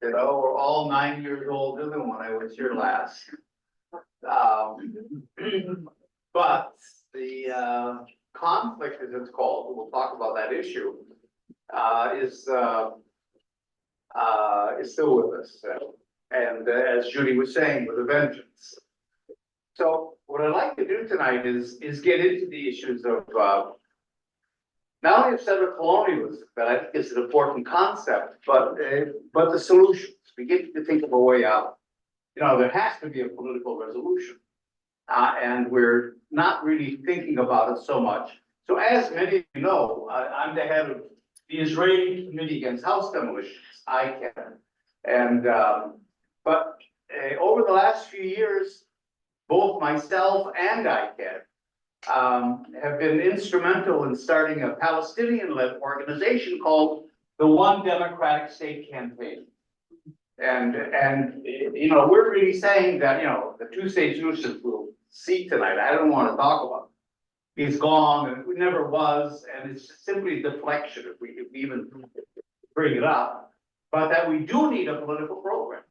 You know, we're all 9 years older than when I was here last. But the conflict, as it's called, we'll talk about that issue, is still with us. And as Judy was saying, with a vengeance. So what I'd like to do tonight is get into the issues of not only of settler colonialism, that I think is an important concept, but the solutions. We get to think of a way out. You know, there has to be a political resolution, and we're not really thinking about it so much. So, as many of you know, I'm the head of the Israeli Committee Against House Demolitions, ICAN, and but over the last few years, both myself and ICAN have been instrumental in starting a Palestinian-led organization called the One Democratic State Campaign. And you know, we're really saying that, you know, the two-state solution we'll see tonight, I don't want to talk about. It's gone, and it never was, and it's simply deflection if we even bring it up. But that we do need a political program.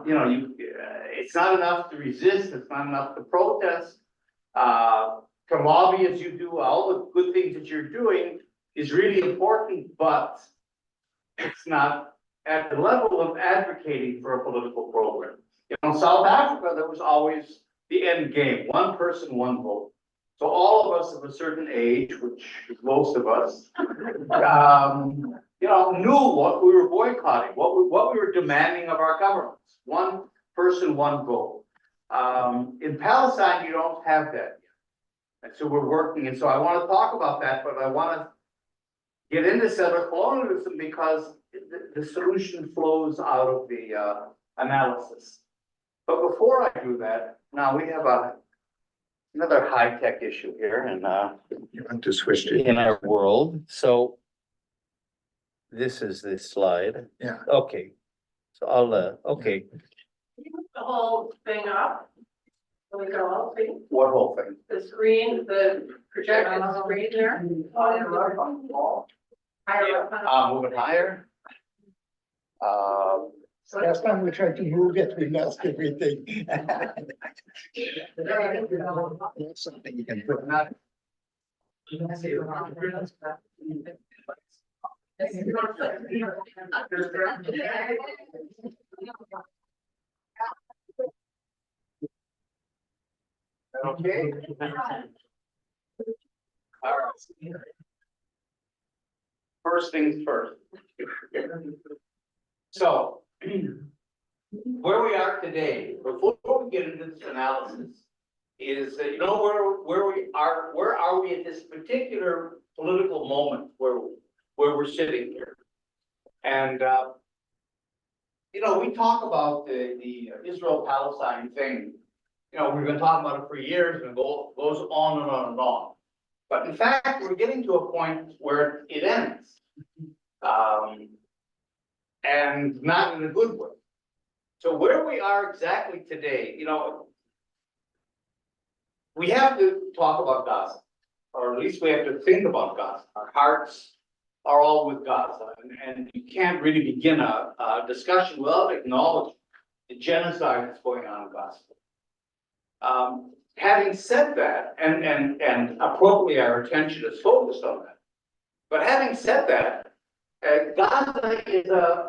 You know, it's not enough to resist, it's not enough to protest. To lobby as you do, all the good things that you're doing is really important, but it's not at the level of advocating for a political program. You know, in South Africa, there was always the end game, one person, one vote. So all of us of a certain age, which is most of us, you know, knew what we were boycotting, what we were demanding of our governments. One person, one vote. In Palestine, you don't have that yet. And so we're working, and so I want to talk about that, but I want to get into settler colonialism because the solution flows out of the analysis. But before I do that, now we have another high-tech issue here You want to switch to, in our world, so this is the slide. yeah, Okay, so I'll, okay, You put the whole thing up. So we can all see what whole thing. the screen, the projected screen there. Higher up on Move it higher. last time we tried to move it, we lost everything. That's something you can put. Okay. All right. First things first. So, where we are today, before we get into this analysis, is that, you know, where are we at this particular political moment where we're sitting here? And you know, we talk about the Israel-Palestine thing. You know, we've been talking about it for years, and it goes on and on and on. But in fact, we're getting to a point where it ends. And not in a good way. So where we are exactly today, you know, we have to talk about Gaza, or at least we have to think about Gaza. Our hearts are all with Gaza, and you can't really begin a discussion without acknowledging the genocide that's going on in Gaza. Having said that, and appropriately our attention is focused on that, but having said that, Gaza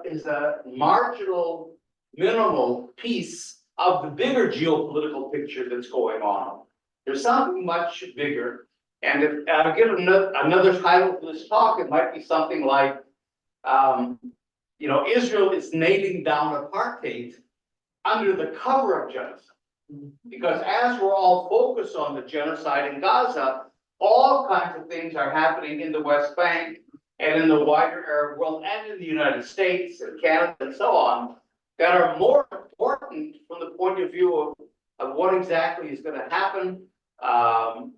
is a marginal, minimal piece of the bigger geopolitical picture that's going on. There's something much bigger, and if I give another title for this talk, it might be something like, you know, Israel is nailing down apartheid under the cover of genocide. Because as we're all focused on the genocide in Gaza, all kinds of things are happening in the West Bank and in the wider Arab world and in the United States and Canada and so on, that are more important from the point of view of what exactly is going to happen,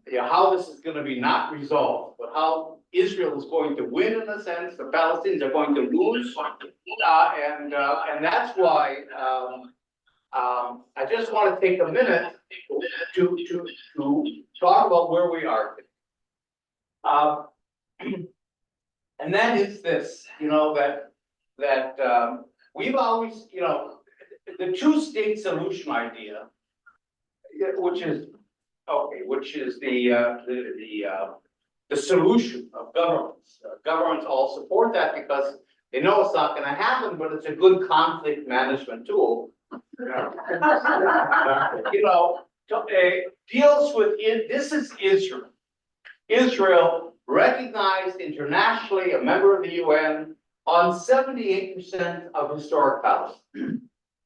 you know, how this is going to be not resolved, but how Israel is going to win in a sense, the Palestinians are going to lose, and that's why I just want to take a minute to talk about where we are. And that is this, you know, that we've always, the two-state solution idea, which is, okay, which is the solution of governments. Governments all support that because they know it's not gonna happen, but it's a good conflict management tool. Deals with it, this is Israel. Israel recognized internationally, a member of the UN, on 78% of historic Palestine.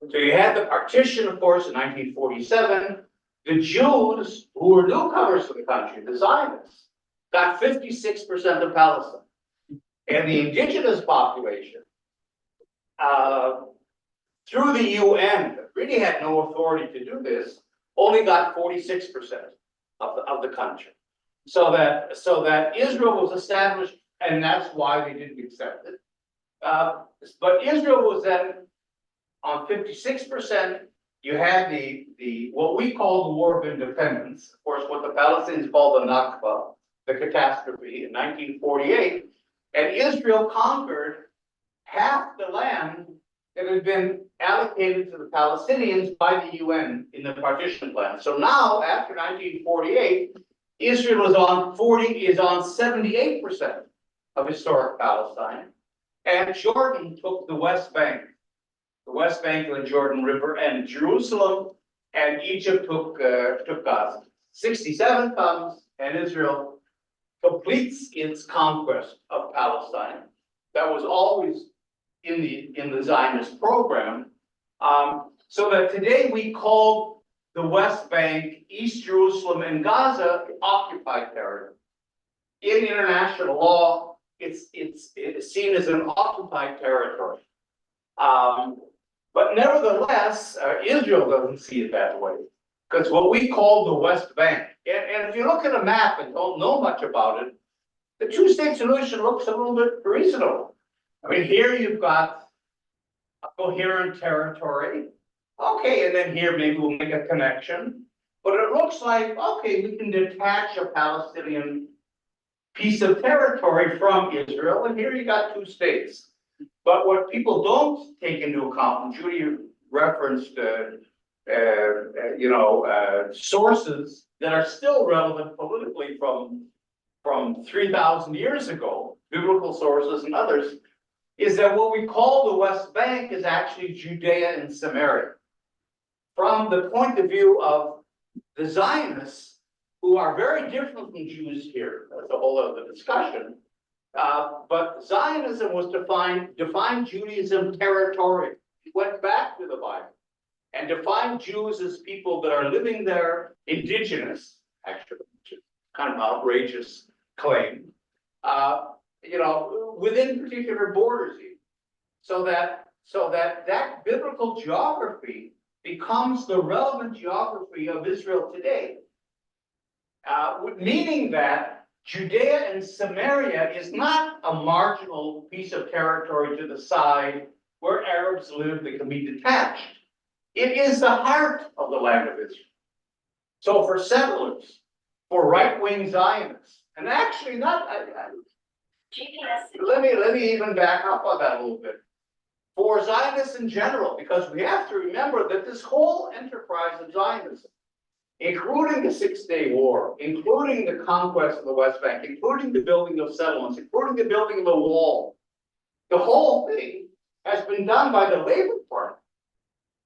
So you had the partition, of course, in 1947. The Jews, who were newcomers to the country, the Zionists, got 56% of Palestine. And the indigenous population, through the UN, that really had no authority to do this, only got 46% of the country. So that Israel was established, and that's why they didn't accept it. But Israel was then on 56%. You had the what we call the War of Independence, of course, what the Palestinians call the Nakba, the catastrophe in 1948, and Israel conquered half the land that had been allocated to the Palestinians by the UN in the partition plan. So now, after 1948, Israel is on 78% of historic Palestine, and Jordan took the West Bank of the Jordan River, and Jerusalem and Egypt took Gaza. 67 comes, and Israel completes its conquest of Palestine. That was always in the Zionist program. So that today we call the West Bank, East Jerusalem, and Gaza occupied territory. In international law, it's seen as an occupied territory. But nevertheless, Israel doesn't see it that way, because what we call the West Bank, and if you look at a map and don't know much about it, the two-state solution looks a little bit reasonable. I mean, here you've got a coherent territory. Okay, and then here maybe we'll make a connection. But it looks like, okay, we can detach a Palestinian piece of territory from Israel, and here you got two states. But what people don't take into account, and Judy referenced, sources that are still relevant politically from 3,000 years ago, biblical sources and others, is that what we call the West Bank is actually Judea and Samaria. From the point of view of the Zionists, who are very different from Jews here, that's a whole other discussion. But Zionism was defined Judaism territorially. It went back to the Bible and defined Jews as people that are living there, indigenous, actually, which is kind of an outrageous claim, within particular borders. So that biblical geography becomes the relevant geography of Israel today. Meaning that Judea and Samaria is not a marginal piece of territory to the side where Arabs live that can be detached. It is the heart of the land of Israel. So for settlers, for right-wing Zionists, and actually not, let me even back up on that a little bit. For Zionists in general, because we have to remember that this whole enterprise of Zionism, including the Six-Day War, including the conquest of the West Bank, including the building of settlements, including the building of the wall, the whole thing has been done by the Labour Party,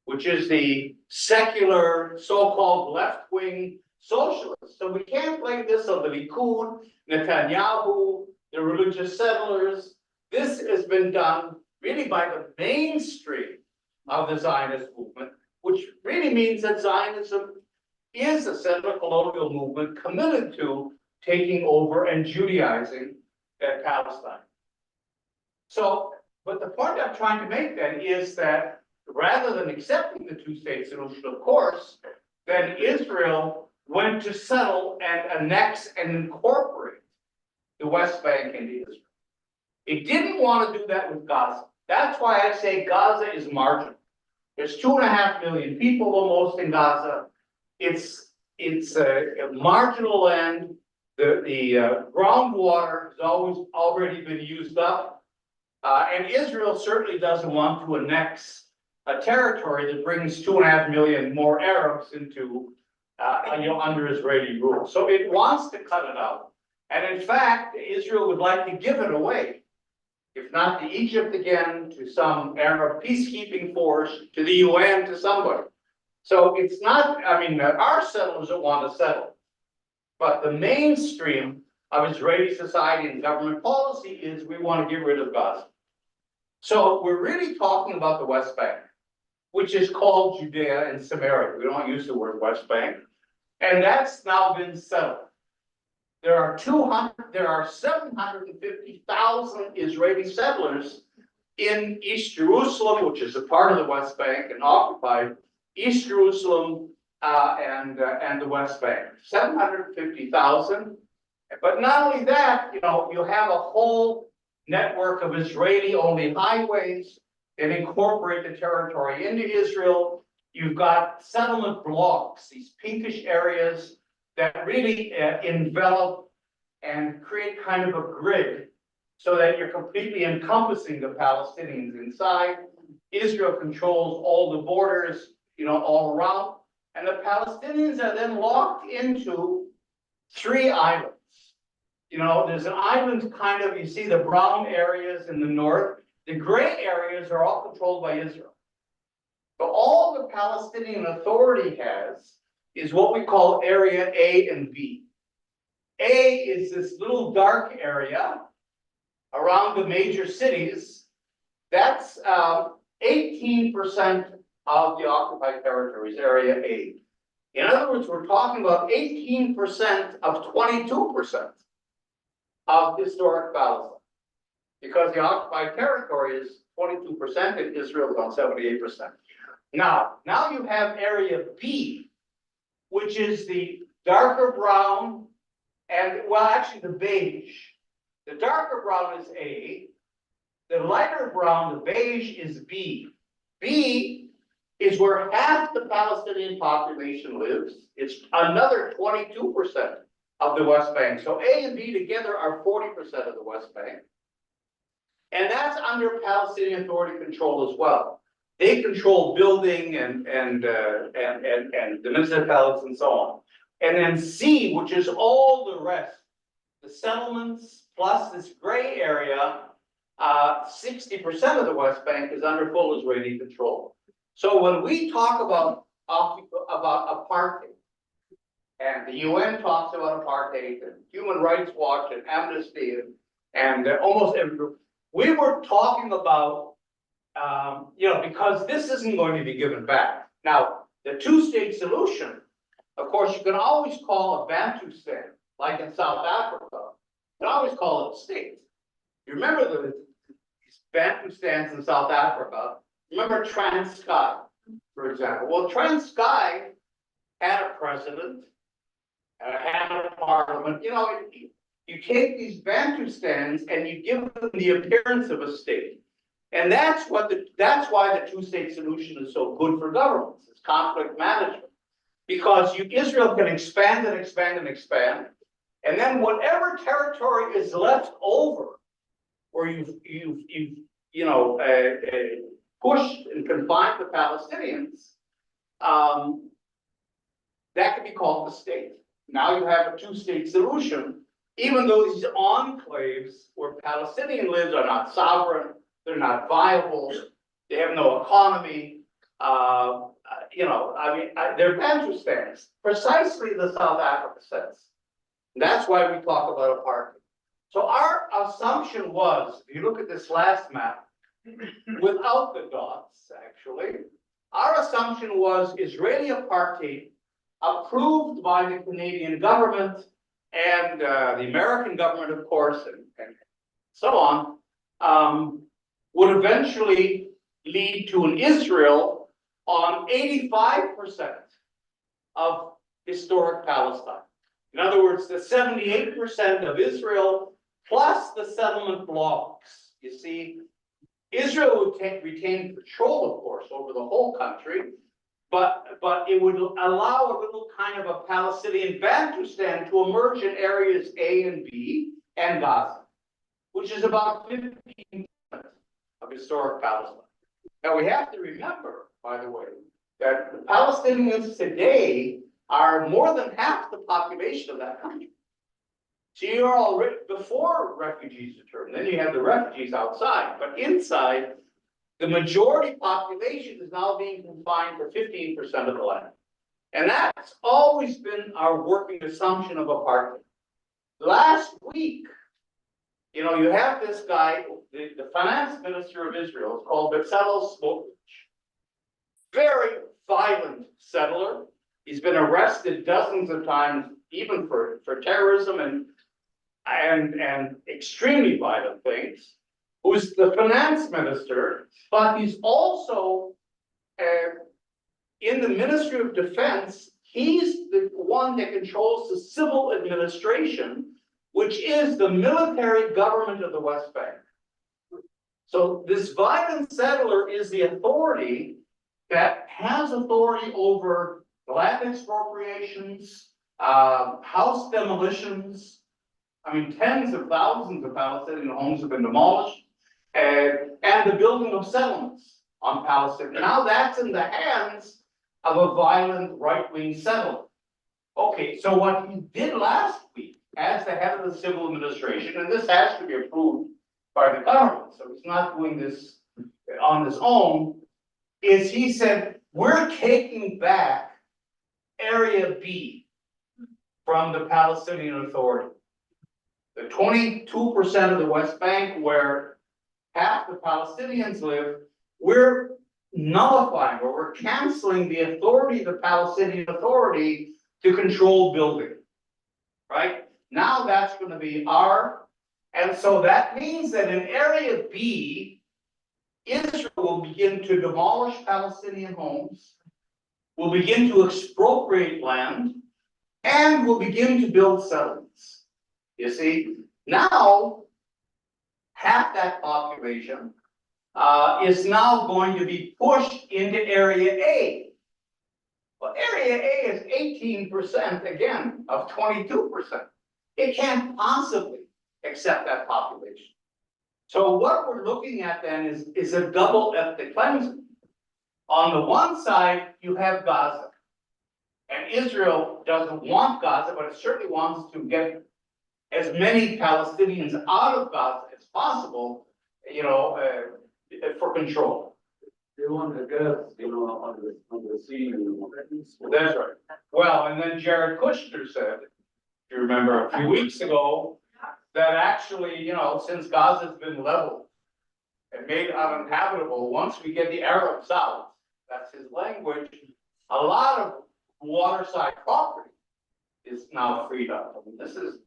which is the secular, so-called left-wing socialists. So we can't blame this on the Likud, Netanyahu, the religious settlers. This has been done really by the mainstream of the Zionist movement, which really means that Zionism is a settler colonial movement committed to taking over and Judaizing Palestine. So, but the point I'm trying to make then is that rather than accepting the two-state solution, of course, then Israel went to settle and annex and incorporate the West Bank into Israel. It didn't want to do that with Gaza. That's why I say Gaza is marginal. There's 2.5 million people almost in Gaza. It's a marginal land. The groundwater has already been used up. And Israel certainly doesn't want to annex a territory that brings 2.5 million more Arabs into, under Israeli rule. So it wants to cut it out. And in fact, Israel would like to give it away. If not to Egypt again, to some Arab peacekeeping force, to the UN, to somebody. So it's not, I mean, our settlers don't want to settle. But the mainstream of Israeli society and government policy is we want to get rid of Gaza. So we're really talking about the West Bank, which is called Judea and Samaria. We don't use the word West Bank. And that's now been settled. There are 750,000 Israeli settlers in East Jerusalem, which is a part of the West Bank and occupied East Jerusalem and the West Bank. 750,000. But not only that, you have a whole network of Israeli-only highways that incorporate the territory into Israel. You've got settlement blocks, these pinkish areas that really envelop and create kind of a grid so that you're completely encompassing the Palestinians inside. Israel controls all the borders, all around. And the Palestinians are then locked into 3 islands. There's an island kind of, you see the brown areas in the north. The gray areas are all controlled by Israel. But all the Palestinian Authority has is what we call Area A and B. A is this little dark area around the major cities. That's 18% of the occupied territories, Area A. In other words, we're talking about 18% of 22% of historic Palestine, because the occupied territory is 22% and Israel is on 78%. Now you have Area B, which is the darker brown and, well, actually the beige. The darker brown is A, the lighter brown, the beige, is B. B is where half the Palestinian population lives. It's another 22% of the West Bank. So A and B together are 40% of the West Bank. And that's under Palestinian Authority control as well. They control building and the municipalities and so on. And then C, which is all the rest, the settlements plus this gray area, 60% of the West Bank is under full Israeli control. So when we talk about apartheid, and the UN talks about apartheid, and Human Rights Watch and Amnesty and almost every group, we were talking about, because this isn't going to be given back. Now, the 2-state solution, of course, you can always call a Bantustan, like in South Africa. You can always call it a state. You remember these Bantustans in South Africa? Remember Transkei, for example. Well, Transkei had a president, had a parliament. You take these Bantustans and you give them the appearance of a state. And that's why the 2-state solution is so good for governments. It's conflict management. Because Israel can expand and expand and expand. And then whatever territory is left over, where you've pushed and confined the Palestinians, that can be called the state. Now you have a 2-state solution, even though these enclaves where Palestinian lives are not sovereign, they're not viable, they have no economy. They're Bantustans, precisely the South Africa sense. That's why we talk about apartheid. So our assumption was, if you look at this last map, without the dots, actually, our assumption was Israeli apartheid, approved by the Canadian government and the American government, of course, and so on, would eventually lead to an Israel on 85% of historic Palestine. In other words, the 78% of Israel plus the settlement blocks. You see, Israel would retain control, of course, over the whole country, but it would allow a little kind of a Palestinian Bantustan to emerge in areas A and B and Gaza, which is about 15%. historic Palestine. Now, we have to remember, by the way, that the Palestinians today are more than half the population of that country. So you're already, before refugees returned, then you have the refugees outside, but inside, the majority population is now being confined to 15% of the land. And that's always been our working assumption of apartheid. Last week, you know, you have this guy, the finance minister of Israel, is called Bezalel Smotrich. Very violent settler. He's been arrested dozens of times, even for terrorism and extremely violent things. Who's the finance minister, but he's also in the Ministry of Defense. He's the one that controls the civil administration, which is the military government of the West Bank. So this violent settler is the authority that has authority over land expropriations, house demolitions. I mean, tens of thousands of Palestinian homes have been demolished, and the building of settlements on Palestine. Now that's in the hands of a violent right-wing settler. Okay, so what he did last week as the head of the civil administration, and this has to be approved by the government, so he's not doing this on his own, is he said, we're taking back Area B from the Palestinian Authority. The 22% of the West Bank where half the Palestinians live, we're nullifying or we're canceling the authority of the Palestinian Authority to control building. Right? Now that's going to be and so that means that in Area B, Israel will begin to demolish Palestinian homes, will begin to expropriate land, and will begin to build settlements. You see, now half that population is now going to be pushed into Area A. Well, Area A is 18% again of 22%. It can't possibly accept that population. So what we're looking at then is a double ethnic cleansing. On the one side, you have Gaza. And Israel doesn't want Gaza, but it certainly wants to get as many Palestinians out of Gaza as possible, you know, for control. They want the gas, you know, on the sea. That's right. Well, and then Jared Kushner said, if you remember a few weeks ago, that actually, you know, since Gaza's been leveled and made uninhabitable, once we get the Arabs out, that's his language, a lot of waterside property is now freed up. I mean, this is,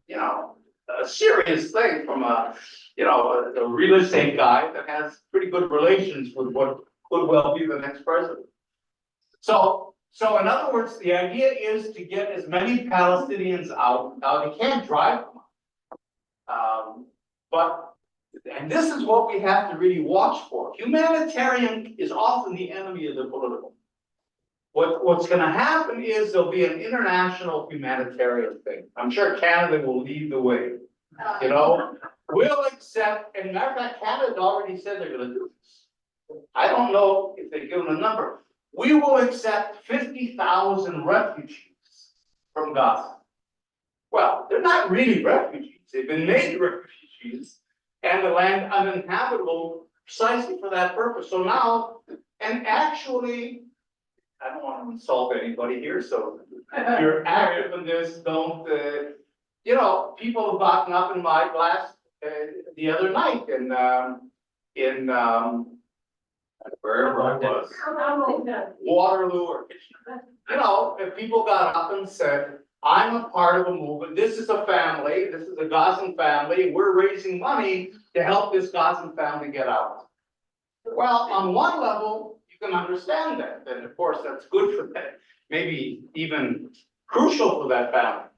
you know, a serious thing from a, you know, a real estate guy that has pretty good relations with what could well be the next president. So in other words, the idea is to get as many Palestinians out. Now they can't drive them out. And this is what we have to really watch for. Humanitarian is often the enemy of the political. What's going to happen is there'll be an international humanitarian thing. I'm sure Canada will lead the way. You know, we'll accept, and matter of fact, Canada already said they're going to do this. I don't know if they've given a number. We will accept 50,000 refugees from Gaza. Well, they're not really refugees. They've been made refugees and the land uninhabitable precisely for that purpose. So now, and actually, I don't want to insult anybody here, so if you're active in this, don't, you know, people have gotten up in my glass the other night in wherever it was, Waterloo or Kitchener. You know, if people got up and said, I'm a part of a movement, this is a family, this is a Gazan family, we're raising money to help this Gazan family get out. Well, on one level, you can understand that, and of course, that's good for them, maybe even crucial for that family.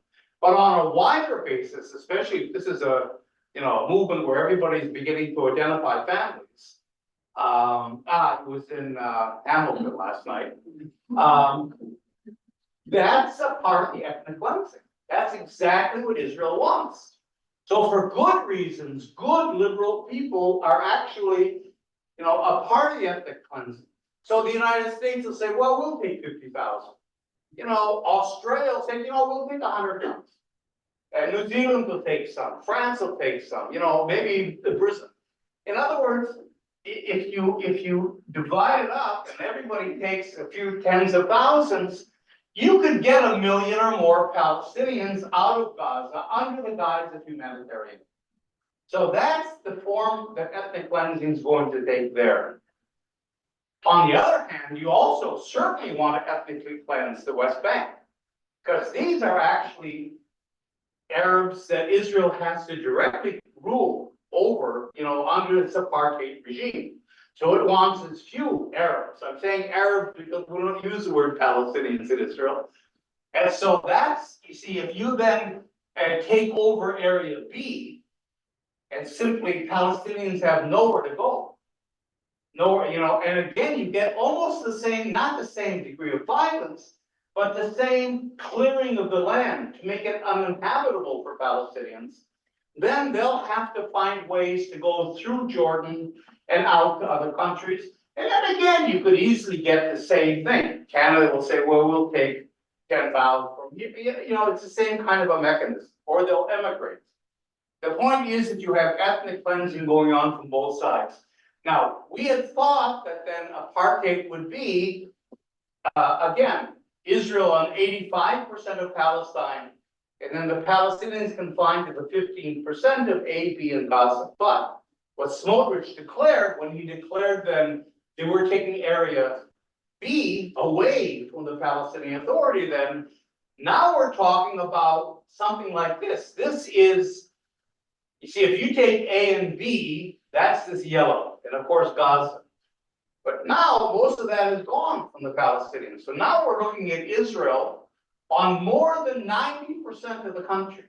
But on a wider basis, especially if this is a, you know, a movement where everybody's beginning to identify families. It was in Hamilton last night. That's a part of the ethnic cleansing. That's exactly what Israel wants. So for good reasons, good liberal people are actually, a part of the ethnic cleansing. So the United States will say, well, we'll take 50,000. Australia will say, we'll take 100,000. And New Zealand will take some, France will take some, maybe Britain. In other words, if you divide it up and everybody takes a few tens of thousands, you could get 1 million or more Palestinians out of Gaza under the guise of humanitarian. So that's the form that ethnic cleansing is going to take there. On the other hand, you also certainly want to ethnically cleanse the West Bank, because these are actually Arabs that Israel has to directly rule over, under its apartheid regime. So it wants as few Arabs. I'm saying Arabs because we don't use the word Palestinians in Israel. And so that's, you see, if you then take over Area B, and simply Palestinians have nowhere to go. Nowhere, and again, you get almost the same, not the same degree of violence, but the same clearing of the land to make it uninhabitable for Palestinians. Then they'll have to find ways to go through Jordan and out to other countries. And then again, you could easily get the same thing. Canada will say, well, we'll take 10,000 from here. It's the same kind of a mechanism, or they'll emigrate. The point is that you have ethnic cleansing going on from both sides. Now, we had thought that then apartheid would be, again, Israel on 85% of Palestine, and then the Palestinians confined to the 15% of A, B, and Gaza. But what Smotrich declared, when he declared then they were taking Area B away from the Palestinian Authority, then now we're talking about something like this. This is, you see, if you take A and B, that's this yellow, and of course Gaza. But now most of that is gone from the Palestinians. So now we're looking at Israel on more than 90% of the country.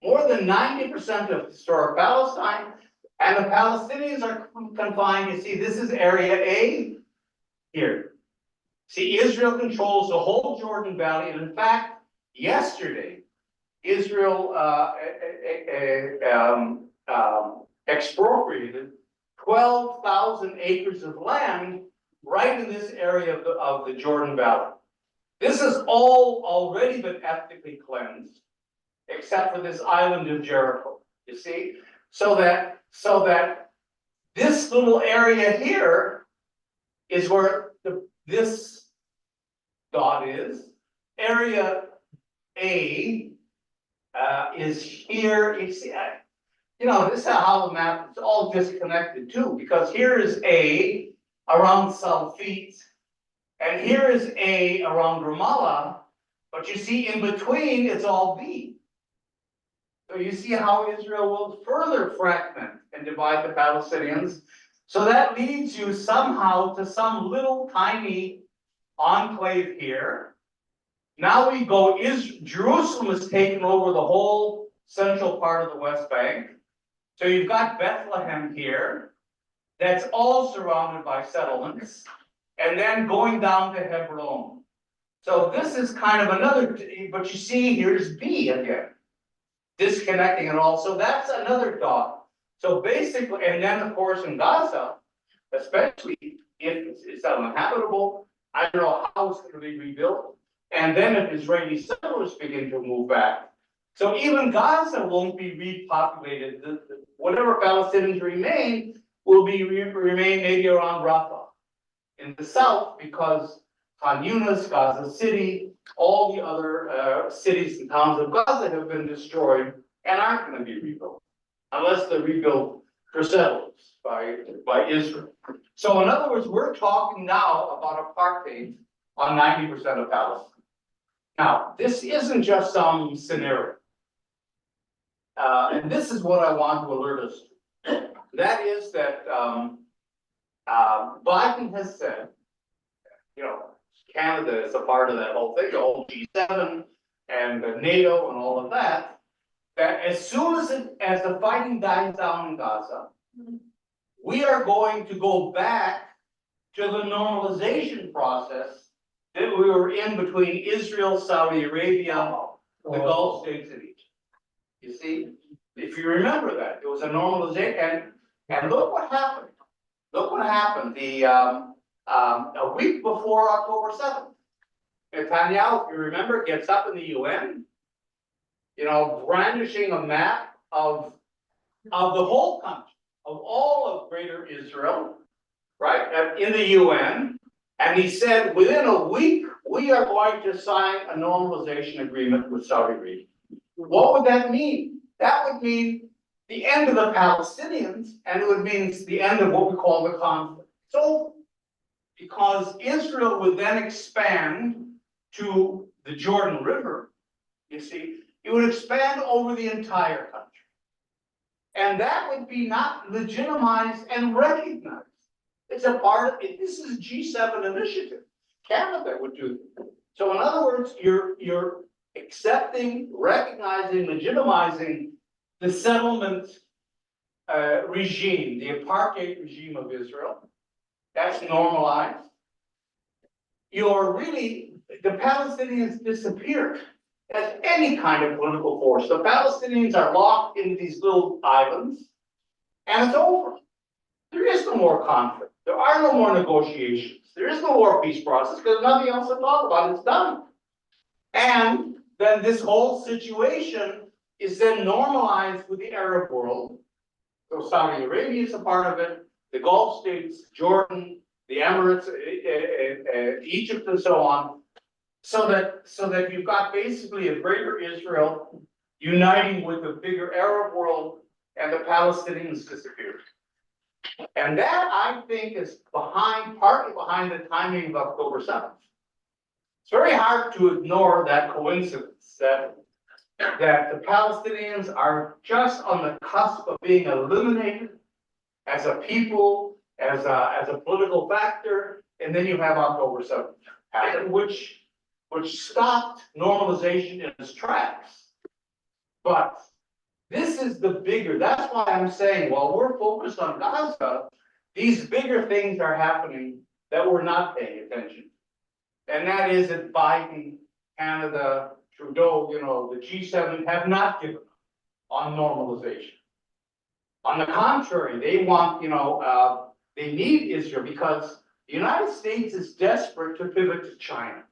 More than 90% of historic Palestine, and the Palestinians are confined. You see, this is Area A here. See, Israel controls the whole Jordan Valley, and in fact, yesterday, Israel expropriated 12,000 acres of land right in this area of the Jordan Valley. This has all already been ethnically cleansed, except for this island of Jericho, you see? So that this little area here is where this dot is. Area A is here. You see, this is how the map, it's all disconnected too, because here is A around Salfit, and here is A around Ramallah, but you see in between it's all B. So you see how Israel will further fragment and divide the Palestinians. So that leads you somehow to some little tiny enclave here. Now we go, Jerusalem has taken over the whole central part of the West Bank. So you've got Bethlehem here, that's all surrounded by settlements, and then going down to Hebron. So this is kind of another, but you see here's B again, disconnecting it all. So that's another dot. So basically, and then of course in Gaza, especially if it's uninhabitable, I don't know how it's going to be rebuilt. And then if Israeli settlers begin to move back. So even Gaza won't be repopulated. Whatever Palestinians remain will remain maybe around Rafah in the south, because Khan Yunis, Gaza City, all the other cities and towns of Gaza have been destroyed and aren't going to be rebuilt unless they're rebuilt for settlers by Israel. So in other words, we're talking now about apartheid on 90% of Palestine. Now, this isn't just some scenario. And this is what I want to alert us to. That is that Biden has said, Canada is a part of that whole thing, the whole G7 and NATO and all of that, that as soon as the fighting dies down in Gaza, we are going to go back to the normalization process that we were in between Israel, Saudi Arabia, the Gulf states, and Egypt. You see, If you remember that, it was a normalization, and look what happened. Look what happened, a week before October 7th. Netanyahu, if you remember, gets up in the UN, brandishing a map of the whole country, of all of Greater Israel, right, in the UN. And he said, within a week, we are going to sign a normalization agreement with Saudi Arabia. What would that mean? That would mean the end of the Palestinians, and it would mean the end of what we call the conflict. So, because Israel would then expand to the Jordan River, you see, it would expand over the entire country. And that would be not legitimized and recognized. It's a part of it. This is a G7 initiative. Canada would do it. So in other words, you're accepting, recognizing, legitimizing the settlement regime, the apartheid regime of Israel. That's normalized. You're really, the Palestinians disappear as any kind of political force. The Palestinians are locked into these little islands, and it's over. There is no more conflict. There are no more negotiations. There is no more peace process because nothing else to talk about. It's done. And then this whole situation is then normalized with the Arab world. So Saudi Arabia is a part of it, the Gulf states, Jordan, the Emirates, Egypt, and so on. So that you've got basically a greater Israel uniting with the bigger Arab world, and the Palestinians disappeared. And that, I think, is partly behind the timing of October 7th. It's very hard to ignore that coincidence that the Palestinians are just on the cusp of being eliminated as a people, as a political factor, and then you have October 7th happen, which stopped normalization in its tracks. But this is the bigger, that's why I'm saying, while we're focused on Gaza, these bigger things are happening that we're not paying attention to. And that is that Biden, Canada, Trudeau, the G7 have not given up on normalization. On the contrary, they want, they need Israel because the United States is desperate to pivot to China.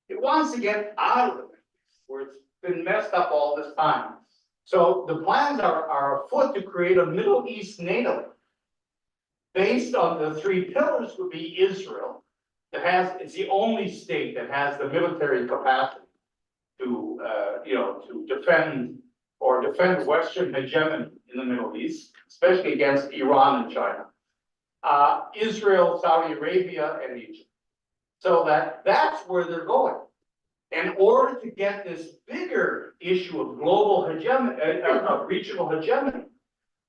It wants to get out of the Middle East, where it's been messed up all this time. So the plans are afoot to create a Middle East NATO based on the three pillars would be Israel. It's the only state that has the military capacity to, to defend Western hegemony in the Middle East, especially against Iran and China. Israel, Saudi Arabia, and Egypt. So that's where they're going. In order to get this bigger issue of global hegemony, regional hegemony,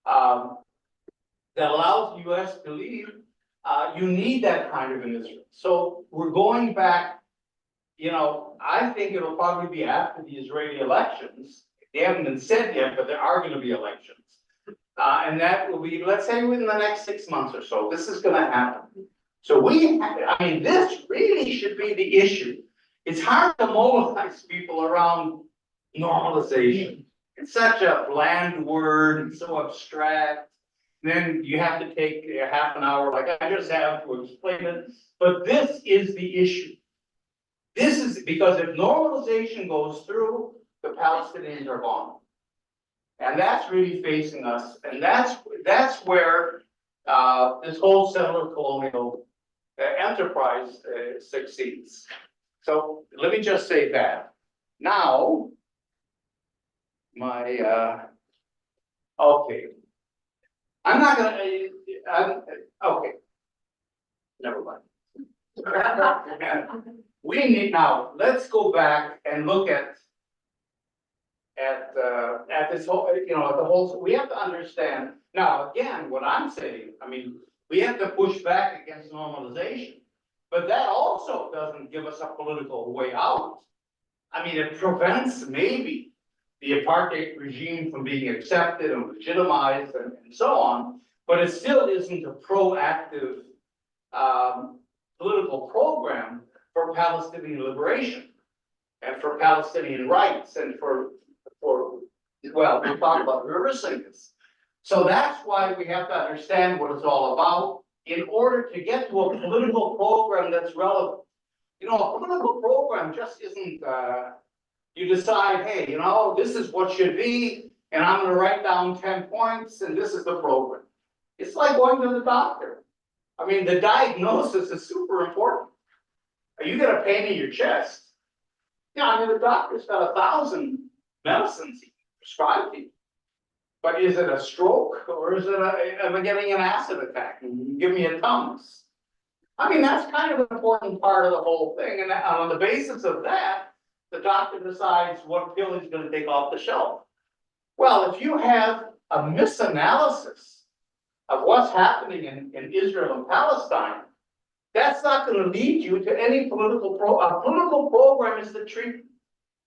that allows the US to lead, you need that kind of an Israel. So we're going back, I think it'll probably be after the Israeli elections. They haven't been said yet, but there are going to be elections. And that will be, let's say, within the next 6 months or so, this is going to happen. So this really should be the issue. It's hard to mobilize people around normalization. It's such a bland word, it's so abstract. Then you have to take a half an hour, like I just have, to explain it. But this is the issue. This is because if normalization goes through, the Palestinians are gone. And that's really facing us. And that's where this whole settler colonial enterprise succeeds. So let me just say that. Now, okay. I'm not gonna, okay. Never mind. We need, now, let's go back and look at this whole, the whole, we have to understand. Now, again, what I'm saying, we have to push back against normalization. But that also doesn't give us a political way out. It prevents maybe the apartheid regime from being accepted and legitimized and so on, but it still isn't a proactive political program for Palestinian liberation and for Palestinian rights and for Well, we'll talk about reversing this. So that's why we have to understand what it's all about in order to get to a political program that's relevant. You know, a political program just isn't, you decide, hey, you know, this is what should be, and I'm gonna write down 10 points, and this is the program. It's like going to the doctor. I mean, the diagnosis is super important. You get a pain in your chest. Yeah, I mean, the doctor's got 1,000 medicines he prescribed to you. But is it a stroke or is it am I getting an acid attack? Give me a Tums. I mean, that's kind of an important part of the whole thing. And on the basis of that, the doctor decides what pill he's gonna take off the shelf. Well, if you have a misanalysis of what's happening in Israel and Palestine, that's not gonna lead you to any political a political program is the treatment.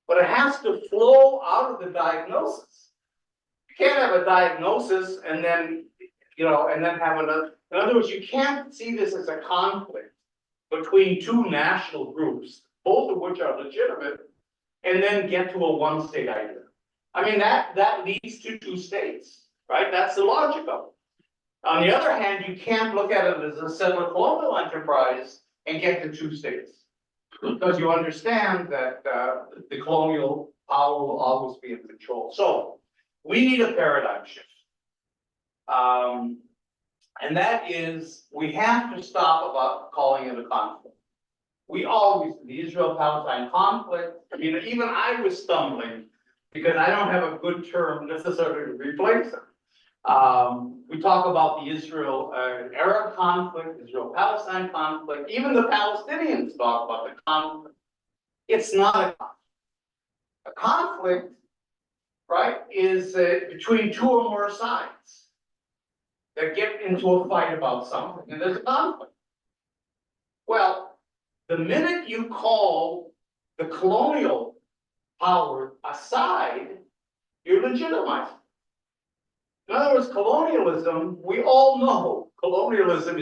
But it has to flow out of the diagnosis. You can't have a diagnosis and then, you know, and then have another. In other words, you can't see this as a conflict between two national groups, both of which are legitimate, and then get to a one-state idea. I mean, that leads to two states, right? That's the logic of it. On the other hand, you can't look at it as a settler colonial enterprise and get to two states. Because you understand that the colonial power will always be in control. So we need a paradigm shift. And that is, we have to stop about calling it a conflict. We always, the Israel-Palestine conflict, I mean, even I was stumbling because I don't have a good term necessarily to replace it. We talk about the Israel-Arab conflict, Israel-Palestine conflict, even the Palestinians talk about the conflict. It's not a conflict. A conflict, right, is between two or more sides that get into a fight about something, and there's a conflict. Well, the minute you call the colonial power aside, you're legitimizing. In other words, colonialism, we all know colonialism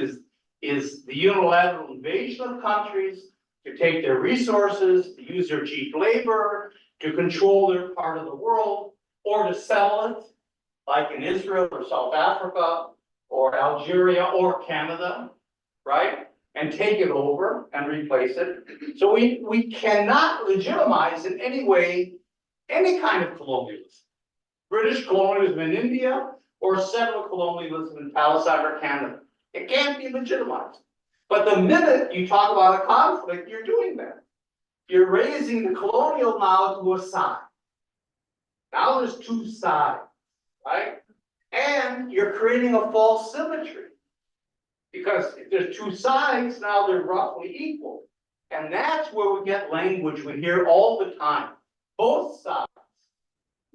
is the unilateral invasion of countries to take their resources, to use their cheap labor, to control their part of the world, or to sell it, like in Israel or South Africa or Algeria or Canada, right? And take it over and replace it. So we cannot legitimize in any way any kind of colonialism. British colonialism in India or settler colonialism in Palestine or Canada. It can't be legitimized. But the minute you talk about a conflict, you're doing that. You're raising the colonial now to a side. Now there's two sides, right? And you're creating a false symmetry. Because if there's two sides, now they're roughly equal. And that's where we get language we hear all the time. Both sides.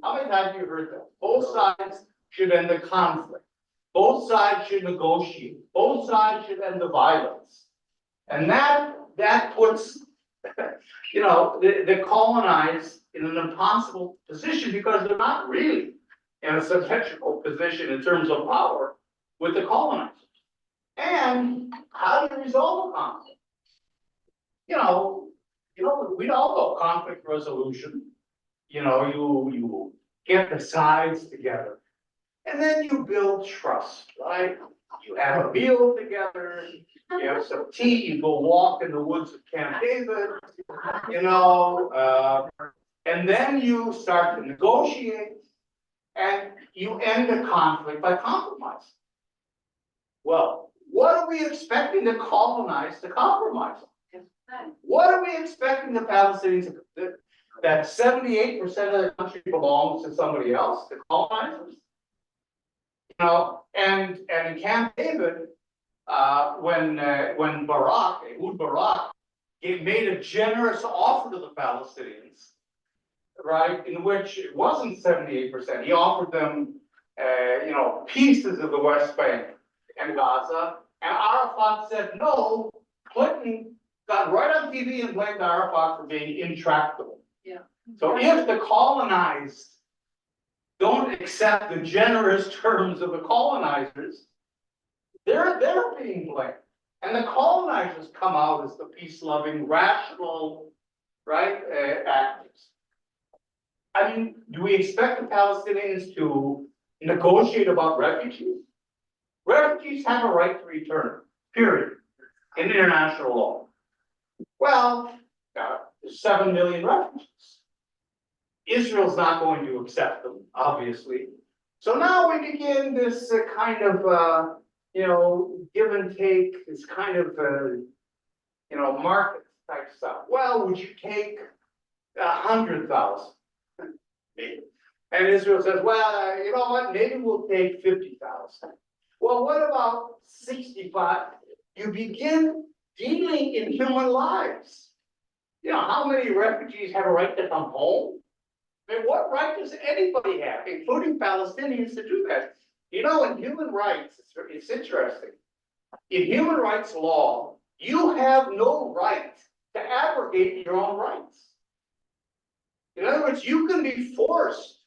How many times have you heard that? Both sides should end the conflict. Both sides should negotiate. Both sides should end the violence. And that puts, you know, the colonized in an impossible position because they're not really in a symmetrical position in terms of power with the colonizers. And how do you resolve a conflict? You know, we all know conflict resolution. You know, you get the sides together, and then you build trust, right? You have a meal together, you have some tea, you go walk in the woods of Camp David, you know, and then you start to negotiate, and you end the conflict by compromise. Well, what are we expecting to colonize to compromise? What are we expecting the Palestinians to, that 78% of the country belongs to somebody else, the colonizers? You know, and in Camp David, when Barak, Ehud Barak, made a generous offer to the Palestinians, right, in which it wasn't 78%. He offered them, you know, pieces of the West Bank and Gaza, and Arafat said no. Clinton got right on TV and blamed Arafat for being intractable. Yeah. So if the colonized don't accept the generous terms of the colonizers, they're being blamed. And the colonizers come out as the peace-loving, rational, right, actors. I mean, do we expect the Palestinians to negotiate about refugees? Refugees have a right to return, period, in international law. Well, there's 7 million refugees. Israel's not going to accept them, obviously. So now we begin this kind of, give and take, this kind of, market type stuff. Well, would you take 100,000? And Israel says, well, you know what, maybe we'll take 50,000. Well, what about 65? You begin dealing in human lives. You know, how many refugees have a right to come home? I mean, what right does anybody have, including Palestinians, to do that? You know, in human rights, it's interesting. In human rights law, you have no right to abrogate your own rights. In other words, you can be forced,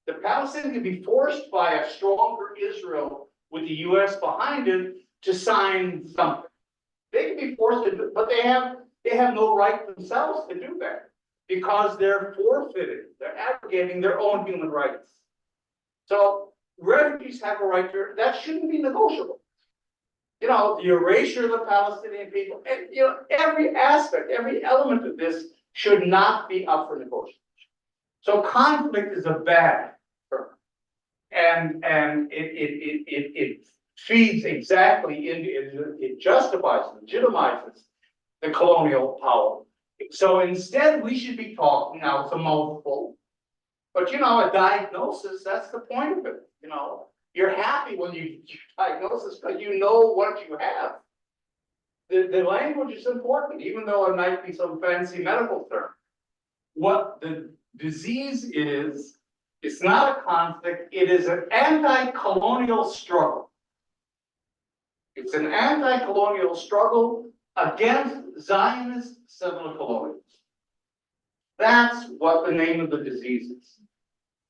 the Palestinians can be forced by a stronger Israel with the US behind it to sign something. They can be forced to do it, but they have no right themselves to do that because they're forfeiting, they're abrogating their own human rights. So refugees have a right to, that shouldn't be negotiable. You know, the erasure of the Palestinian people, and every aspect, every element of this should not be up for negotiation. So conflict is a bad term. And it feeds exactly into, it justifies, legitimizes the colonial power. So instead we should be talking, now it's a mouthful, but a diagnosis, that's the point of it, You're happy when you diagnose this because you know what you have. The language is important, even though it might be some fancy medical term. What the disease is, it's not a conflict, it is an anti-colonial struggle. It's an anti-colonial struggle against Zionist settler colonials. That's what the name of the disease is.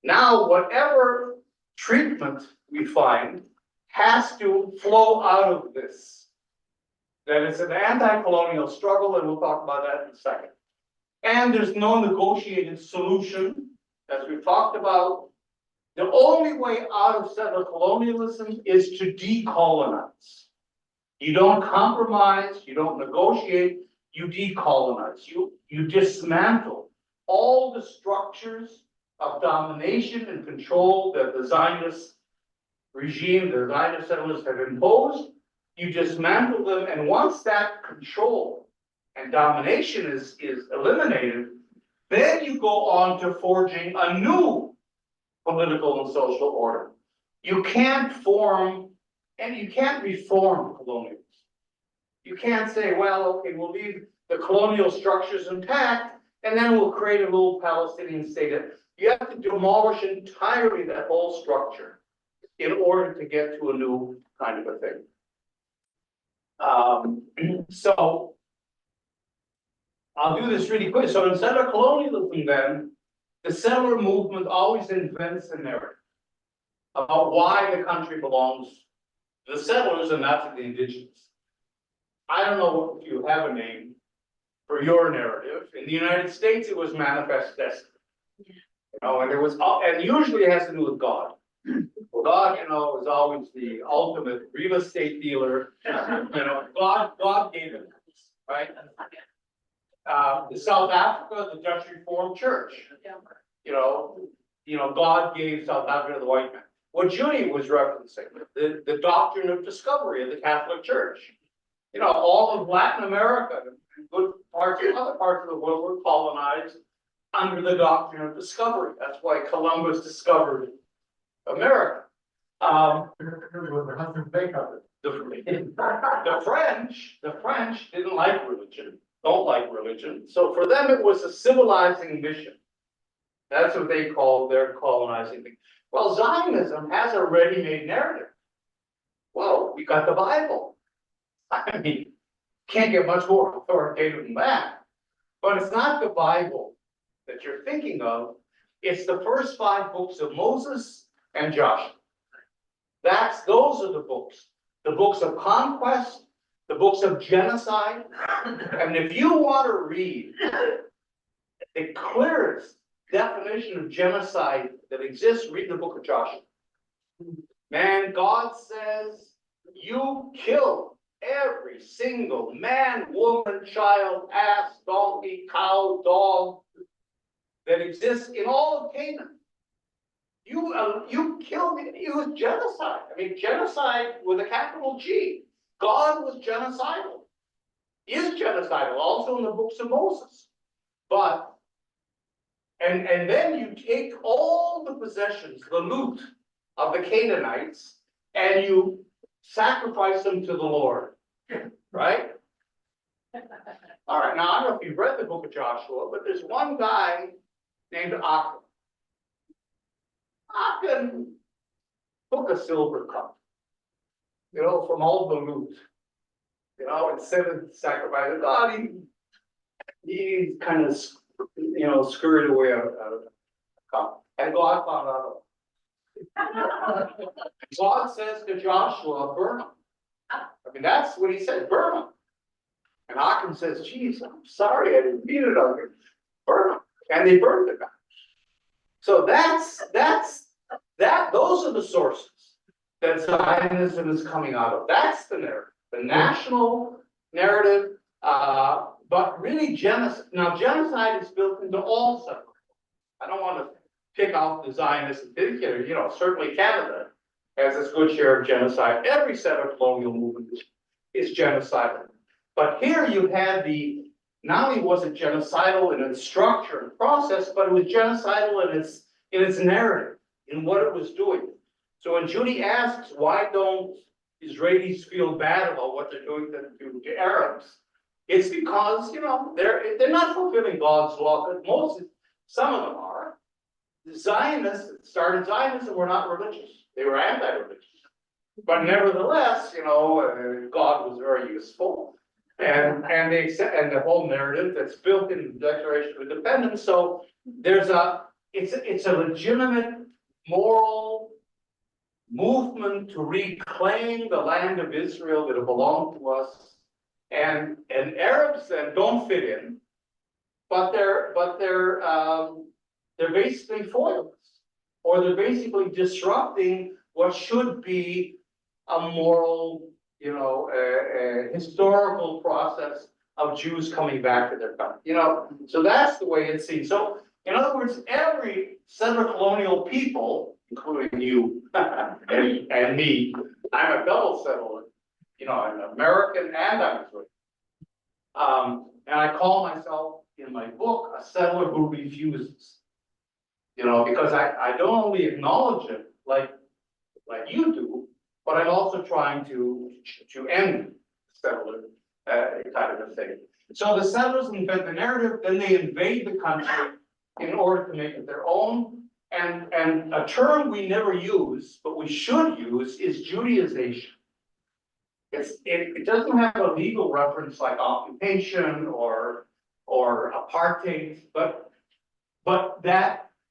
Now, whatever treatment we find has to flow out of this. That it's an anti-colonial struggle, and we'll talk about that in a second. And there's no negotiated solution, as we've talked about. The only way out of settler colonialism is to decolonize. You don't compromise, you don't negotiate, you decolonize. You dismantle all the structures of domination and control that the Zionist regime, the Zionist settlers have imposed. You dismantle them, and once that control and domination is eliminated, then you go on to forging a new political and social order. You can't form, and you can't reform colonialism. You can't say, well, okay, we'll leave the colonial structures intact, and then we'll create a little Palestinian state. You have to demolish entirely that whole structure in order to get to a new kind of a thing. So I'll do this really quick. So in settler colonialism, then, the settler movement always invents a narrative about why the country belongs to the settlers and not to the indigenous. I don't know if you have a name for your narrative. In the United States, it was manifest destiny. And it was, and usually it has to do with God. Well, God, is always the ultimate real estate dealer. God gave it, right? The South Africa, the Dutch Reformed Church. God gave South Africa to the white man. What Judy was referencing, the doctrine of discovery of the Catholic Church. All of Latin America, and good parts of other parts of the world were colonized under the doctrine of discovery. That's why Columbus discovered America. The French didn't like religion, don't like religion. So for them, it was a civilizing mission. That's what they call their colonizing thing. Well, Zionism has a ready-made narrative. Well, we got the Bible. I mean, can't get much more authoritative than that. But it's not the Bible that you're thinking of. It's the first 5 books of Moses and Joshua. Those are the books of conquest, the books of genocide. And if you want to read the clearest definition of genocide that exists, read the book of Joshua. Man, God says, you kill every single man, woman, child, ass, donkey, cow, dog that exists in all of Canaan. You killed it, it was genocide. I mean, genocide with a capital G. God was genocidal. Is genocidal, also in the books of Moses. But, and then you take all the possessions, the loot of the Canaanites, and you sacrifice them to the Lord, right? All right, now I don't know if you've read the book of Joshua, but there's one guy named Achan. Achan took a silver cup, from all the loot, instead of sacrificing God, he kind of, scurried away out of the cup, and God found out. God says to Joshua, burn him. I mean, that's what he said, burn him. And Achan says, geez, I'm sorry, I didn't mean it on you. Burn him. And they burned the guy. So those are the sources that Zionism is coming out of. That's the narrative, the national narrative, but really genocide. Now, genocide is built into all settlements. I don't want to pick out the Zionists in particular, certainly Canada has its good share of genocide. Every settler colonial movement is genocidal. But here you had not only was it genocidal in its structure and process, but it was genocidal in its narrative, in what it was doing. So when Judy asks, why don't Israelis feel bad about what they're doing to Arabs? It's because, they're not fulfilling God's law. Some of them are. The Zionists that started Zionism were not religious. They were anti-religious. But nevertheless, God was very useful. And the whole narrative that's built in the Declaration of Independence. So it's a legitimate moral movement to reclaim the land of Israel that belonged to us. And Arabs then don't fit in, but they're basically foils, or they're basically disrupting what should be a moral, a historical process of Jews coming back to their country. So that's the way it's seen. So in other words, every settler colonial people, including you and me, I'm a double settler. I'm American and I'm Israeli. And I call myself in my book a settler who refuses. Because I don't only acknowledge it like you do, but I'm also trying to end settler kind of a thing. So the settlers invent the narrative, then they invade the country in order to make it their own. And a term we never use, but we should use, is Judaization. It doesn't have a legal reference like occupation or apartheid, but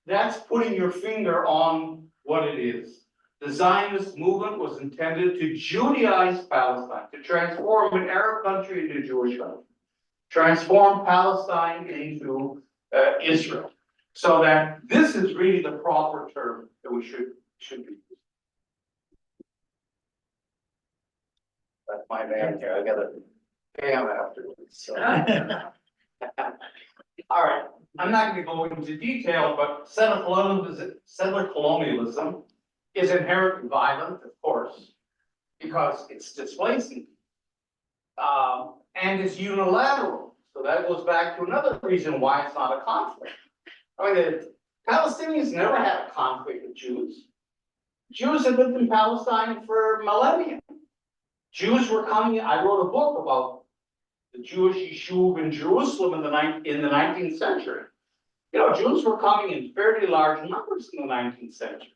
that's putting your finger on what it is. The Zionist movement was intended to Judaize Palestine, to transform an Arab country into a Jewish country, transform Palestine into Israel. So that this is really the proper term that we should be using. That's my man here. I gotta pay him afterwards. So. All right. I'm not going to go into detail, but settler colonialism is inherently violent, of course, because it's displacing, and it's unilateral. So that goes back to another reason why it's not a conflict. I mean, the Palestinians never had a conflict with Jews. Jews had lived in Palestine for millennia. Jews were coming. I wrote a book about the Jewish yishuv in Jerusalem in the 19th century. Jews were coming in fairly large numbers in the 19th century,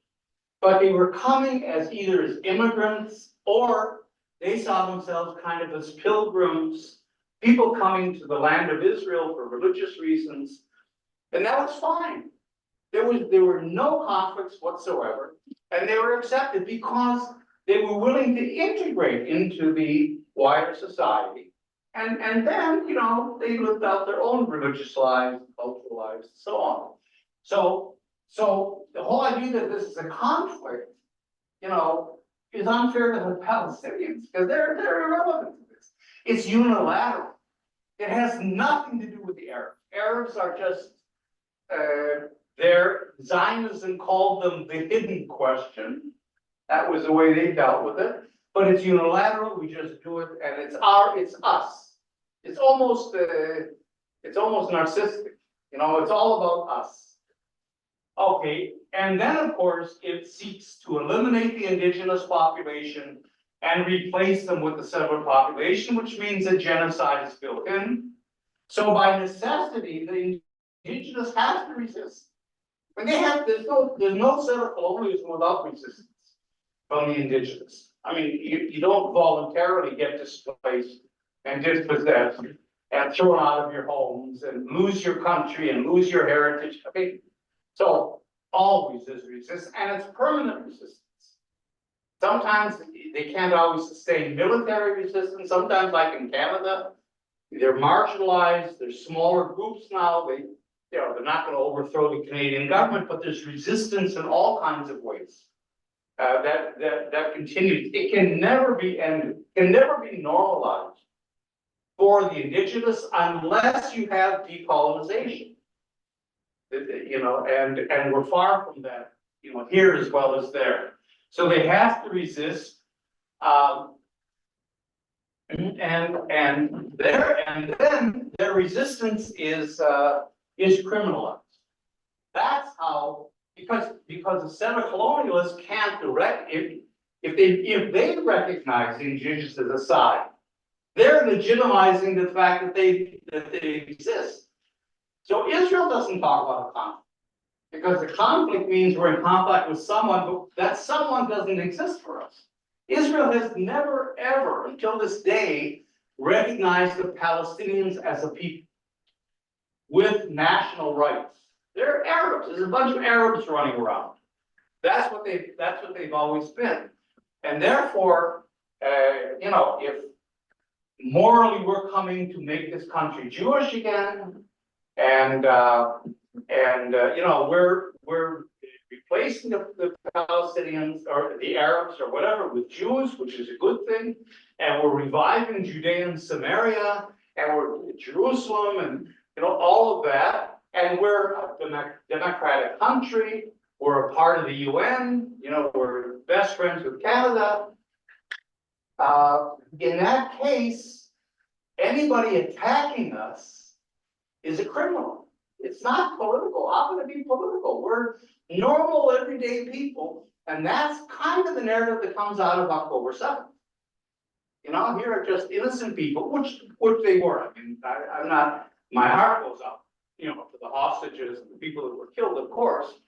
but they were coming either as immigrants, or they saw themselves kind of as pilgrims, people coming to the land of Israel for religious reasons, and that was fine. There were no conflicts whatsoever, and they were accepted because they were willing to integrate into the wider society. And then, they lived out their own religious lives, cultural lives, and so on. So the whole idea that this is a conflict, you know, is unfair to the Palestinians, because they're irrelevant to this. It's unilateral. It has nothing to do with the Arabs. Arabs are just, their Zionism called them the hidden question. That was the way they dealt with it. But it's unilateral, we just do it, and it's us. It's almost narcissistic, you know, it's all about us. Okay, and then of course, it seeks to eliminate the indigenous population and replace them with the settler population, which means that genocide is built in. So by necessity, the indigenous have to resist. When they have, there's no settler colonialism without resistance from the indigenous. I mean, you don't voluntarily get displaced and dispossessed and thrown out of your homes and lose your country and lose your heritage. I mean, so always there's resistance, and it's permanent resistance. Sometimes they can't always sustain military resistance. Sometimes, like in Canada, they're marginalized. There's smaller groups now. They're not going to overthrow the Canadian government, but there's resistance in all kinds of ways. That continues. It can never be ended. Can never be normalized for the indigenous unless you have decolonization. You know, and we're far from that, you know, here as well as there. So they have to resist, and then their resistance is criminalized. That's how, because the settler colonialists can't direct if they recognize the indigenous as a side, they're legitimizing the fact that they exist. So Israel doesn't talk about a conflict, because the conflict means we're in conflict with someone, but that someone doesn't exist for us. Israel has never, ever, until this day, recognized the Palestinians as a people with national rights. They're Arabs. There's a bunch of Arabs running around. That's what they've always been. And therefore, you know, if morally we're coming to make this country Jewish again, and you know, we're replacing the Palestinians or the Arabs or whatever with Jews, which is a good thing, and we're reviving Judea and Samaria, and we're Jerusalem, and you know, all of that, and we're a democratic country. We're a part of the UN. You know, we're best friends with Canada. In that case, anybody attacking us is a criminal. It's not political. How can it be political? We're normal, everyday people, and that's kind of the narrative that comes out of October 7th. You know, here are just innocent people, which they were. I mean, I'm not. My heart goes out, you know, for the hostages and the people that were killed, of course.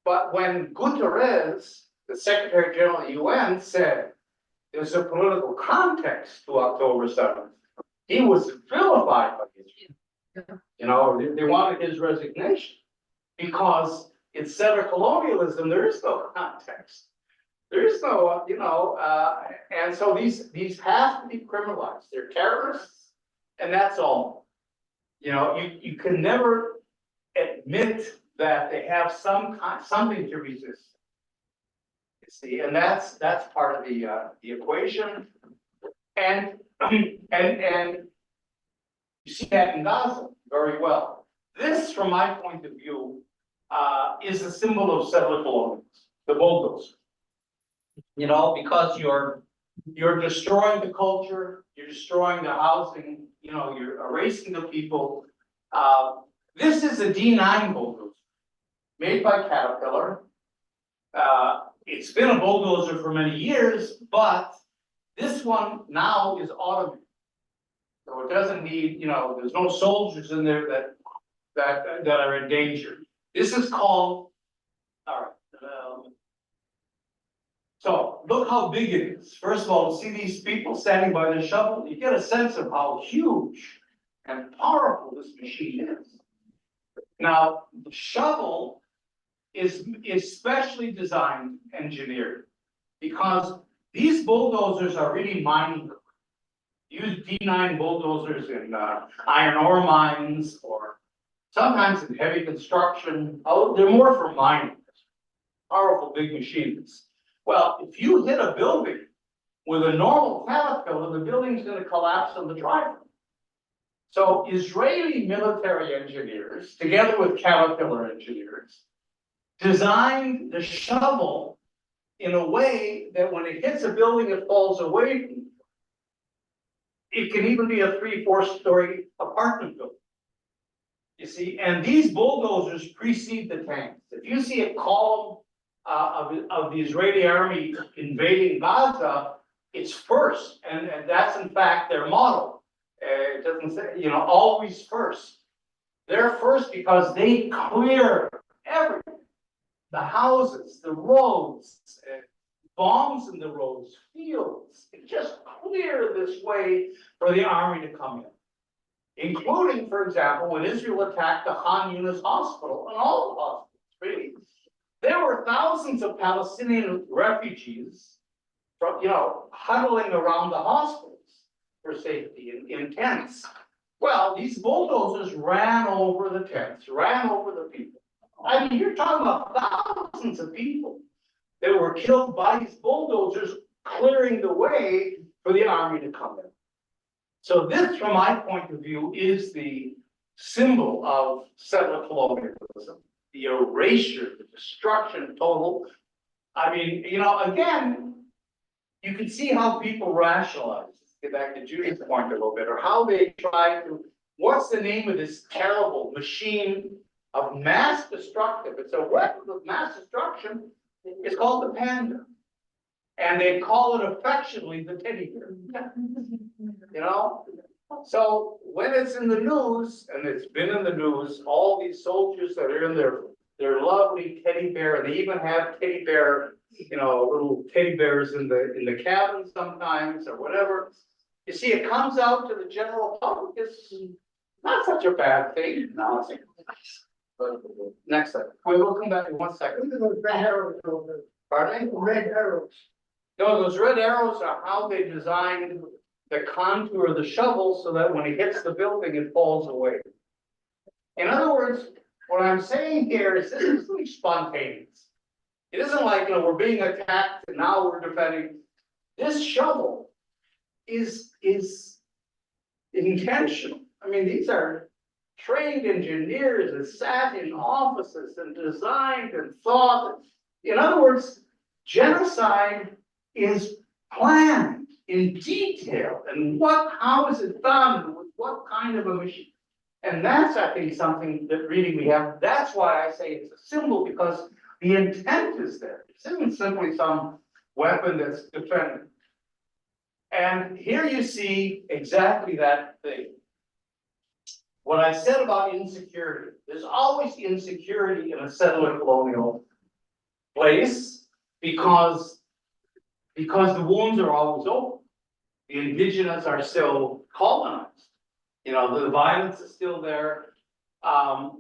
But when Guterres, the Secretary General of the UN, said there's a political context to October 7th, he was vilified by Israel. You know, they wanted his resignation because it's settler colonialism. There is no context. There is no, you know, and so these have to be criminalized. They're terrorists, and that's all. You know, you can never admit that they have something to resist. You see, and that's part of the equation, and you see that in Gaza very well. This, from my point of view, is a symbol of settler colonialism, the bulldozer. You know, because you're destroying the culture, you're destroying the housing, you know, you're erasing the people. This is a D9 bulldozer made by Caterpillar. It's been a bulldozer for many years, but this one now is automated. So it doesn't need, you know, there's no soldiers in there that are in danger. This is called, all right. So look how big it is. First of all, see these people standing by the shovel? You get a sense of how huge and powerful this machine is. Now, the shovel is specially designed, engineered, because these bulldozers are really mining. Use D9 bulldozers in iron ore mines or sometimes in heavy construction, oh, they're more for mining. Powerful big machines. Well, if you hit a building with a normal caterpillar, the building's gonna collapse on the driveway. So Israeli military engineers, together with Caterpillar engineers, designed the shovel in a way that when it hits a building, it falls away. It can even be a 3-4 story apartment building. You see, and these bulldozers precede the tanks. If you see a column of the Israeli army invading Gaza, it's first, and that's in fact their motto. It doesn't say, you know, always first. They're first because they clear everything. The houses, the roads, bombs in the roads, fields. It just clear this way for the army to come in. Including, for example, when Israel attacked the Khan Yunis hospital and all the hospitals, really. There were thousands of Palestinian refugees from, you know, huddling around the hospitals for safety in tents. Well, these bulldozers ran over the tents, ran over the people. I mean, you're talking about thousands of people that were killed by these bulldozers clearing the way for the army to come in. So this, from my point of view, is the symbol of settler colonialism, the erasure, the destruction total. I mean, you know, again, you can see how people rationalize. Get back to Judy's point a little bit, or how they try to, what's the name of this terrible machine of mass destructive? It's a weapon of mass destruction. It's called the panda. And they call it affectionately the teddy bear. You know? So when it's in the news, and it's been in the news, all these soldiers that are in their lovely teddy bear, and they even have teddy bear, you know, little teddy bears in the cabin sometimes or whatever. You see, it comes out to the general public. It's not such a bad thing. No, it's next slide. We'll come back in 1 second. Pardon me? Red arrows. No, those red arrows are how they designed the contour of the shovel so that when it hits the building, it falls away. In other words, what I'm saying here is this isn't spontaneous. It isn't like, you know, we're being attacked and now we're defending. This shovel is intentional. I mean, these are trained engineers that sat in offices and designed and thought. In other words, genocide is planned in detail, and how is it done, with what kind of a machine? And that's, I think, something that really we have. That's why I say it's a symbol, because the intent is there. It isn't simply some weapon that's defended. And here you see exactly that thing. What I said about insecurity, there's always insecurity in a settler colonial place because the wounds are always open. The indigenous are still colonized. You know, the violence is still there. Now,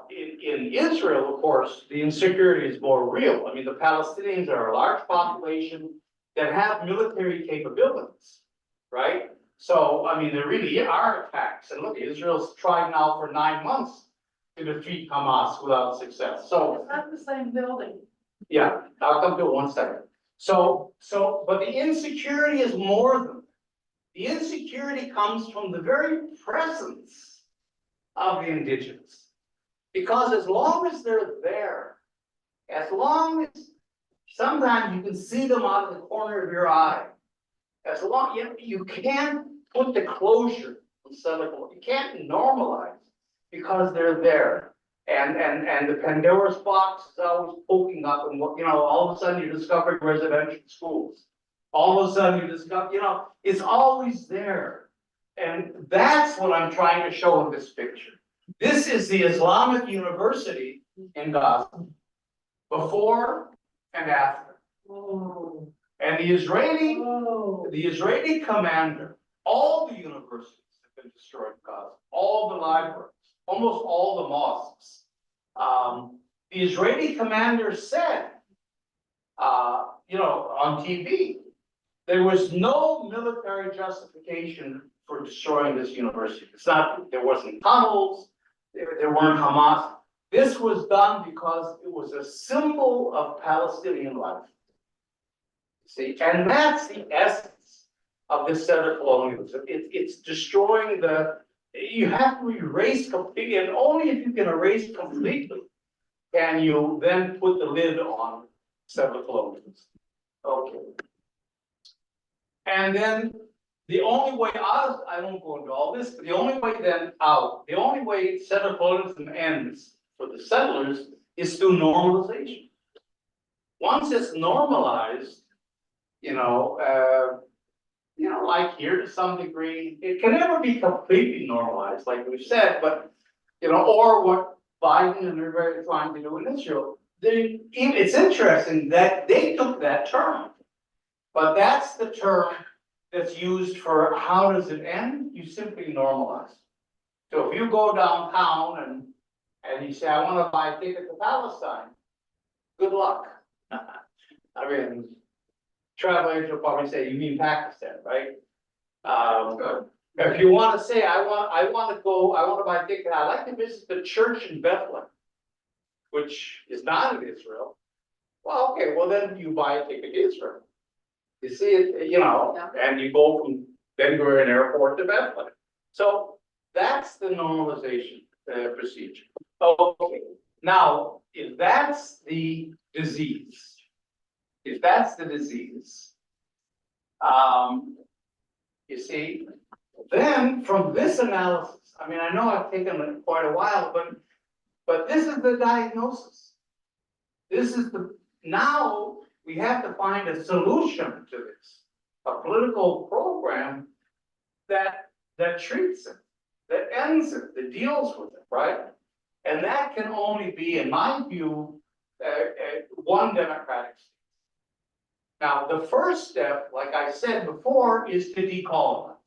in Israel, of course, the insecurity is more real. I mean, the Palestinians are a large population that have military capabilities, right? So, I mean, there really are attacks. And look, Israel's tried now for 9 months to defeat Hamas without success. So, It's not the same building. yeah, I'll come to it 1 second. But the insecurity is more than that. The insecurity comes from the very presence of the indigenous. Because as long as they're there, as long as sometimes you can see them out of the corner of your eye, as long you can't put the closure on settler, you can't normalize because they're there. And the Pandora's box is always poking up, and what, you know, all of a sudden you're discovering residential schools. All of a sudden you discover, you know, it's always there. And that's what I'm trying to show in this picture. This is the Islamic University in Gaza, before and after. Oh. And the Israeli commander, all the universities have been destroyed in Gaza, all the libraries, almost all the mosques. The Israeli commander said, you know, on TV, there was no military justification for destroying this university. It's not, there wasn't tunnels, there weren't Hamas. This was done because it was a symbol of Palestinian life. See, and that's the essence of this set of colonialism. It's destroying you have to erase completely, and only if you can erase completely can you then put the lid on settler colonialism. Okay. And then the only way out, I won't go into all this, but the only way then out, the only way settler colonialism ends for the settlers is through normalization. Once it's normalized, like here to some degree, it can never be completely normalized, like we've said, but, or what Biden and everybody are trying to do in Israel. It's interesting that they took that term, but that's the term that's used for how does it end? You simply normalize. So if you go downtown and you say, I want to buy a ticket to Palestine, good luck. I mean, travel agent will probably say, you mean Pakistan, right? If you want to say, I want to buy a ticket, I'd like to visit the church in Bethlehem, which is not in Israel. Well, okay, well then you buy a ticket to Israel. You see it, and you go from Ben Gurion Airport to Bethlehem. So that's the normalization procedure. Okay, now if that's the disease, you see, then from this analysis, I mean, I know I've taken quite a while, but this is the diagnosis. Now we have to find a solution to this, a political program that treats it, that ends it, that deals with it, right? And that can only be, in my view, one democratic state. Now, the first step, like I said before, is to decolonize.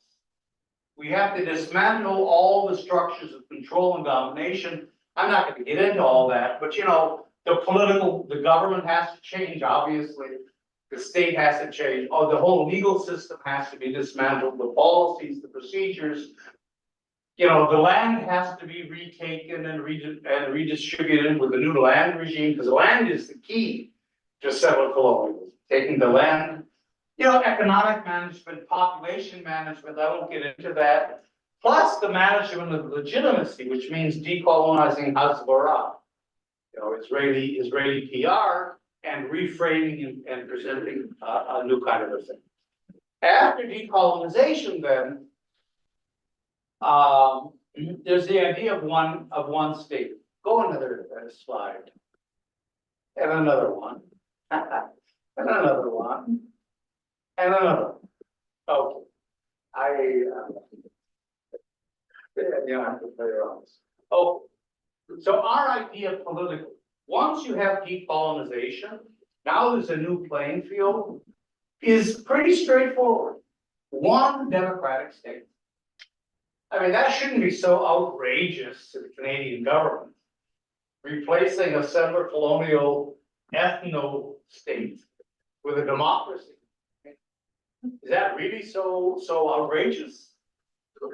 We have to dismantle all the structures of control and domination. I'm not going to get into all that, but the government has to change, obviously. The state has to change. Oh, the whole legal system has to be dismantled, the policies, the procedures. The land has to be retaken and redistributed with a new land regime, because land is the key to settler colonialism. Taking the land, economic management, population management, I won't get into that. Plus the management of legitimacy, which means decolonizing Hasbara, Israeli PR, and reframing and presenting a new kind of a thing. After decolonization, then, there's the idea of one state. Go another slide. And another one. And another one. And another one. Okay. I have to play around this. Oh, so our idea politically, once you have decolonization, now there's a new playing field, is pretty straightforward. One democratic state. I mean, that shouldn't be so outrageous to the Canadian government. Replacing a settler colonial ethno state with a democracy. Is that really so outrageous?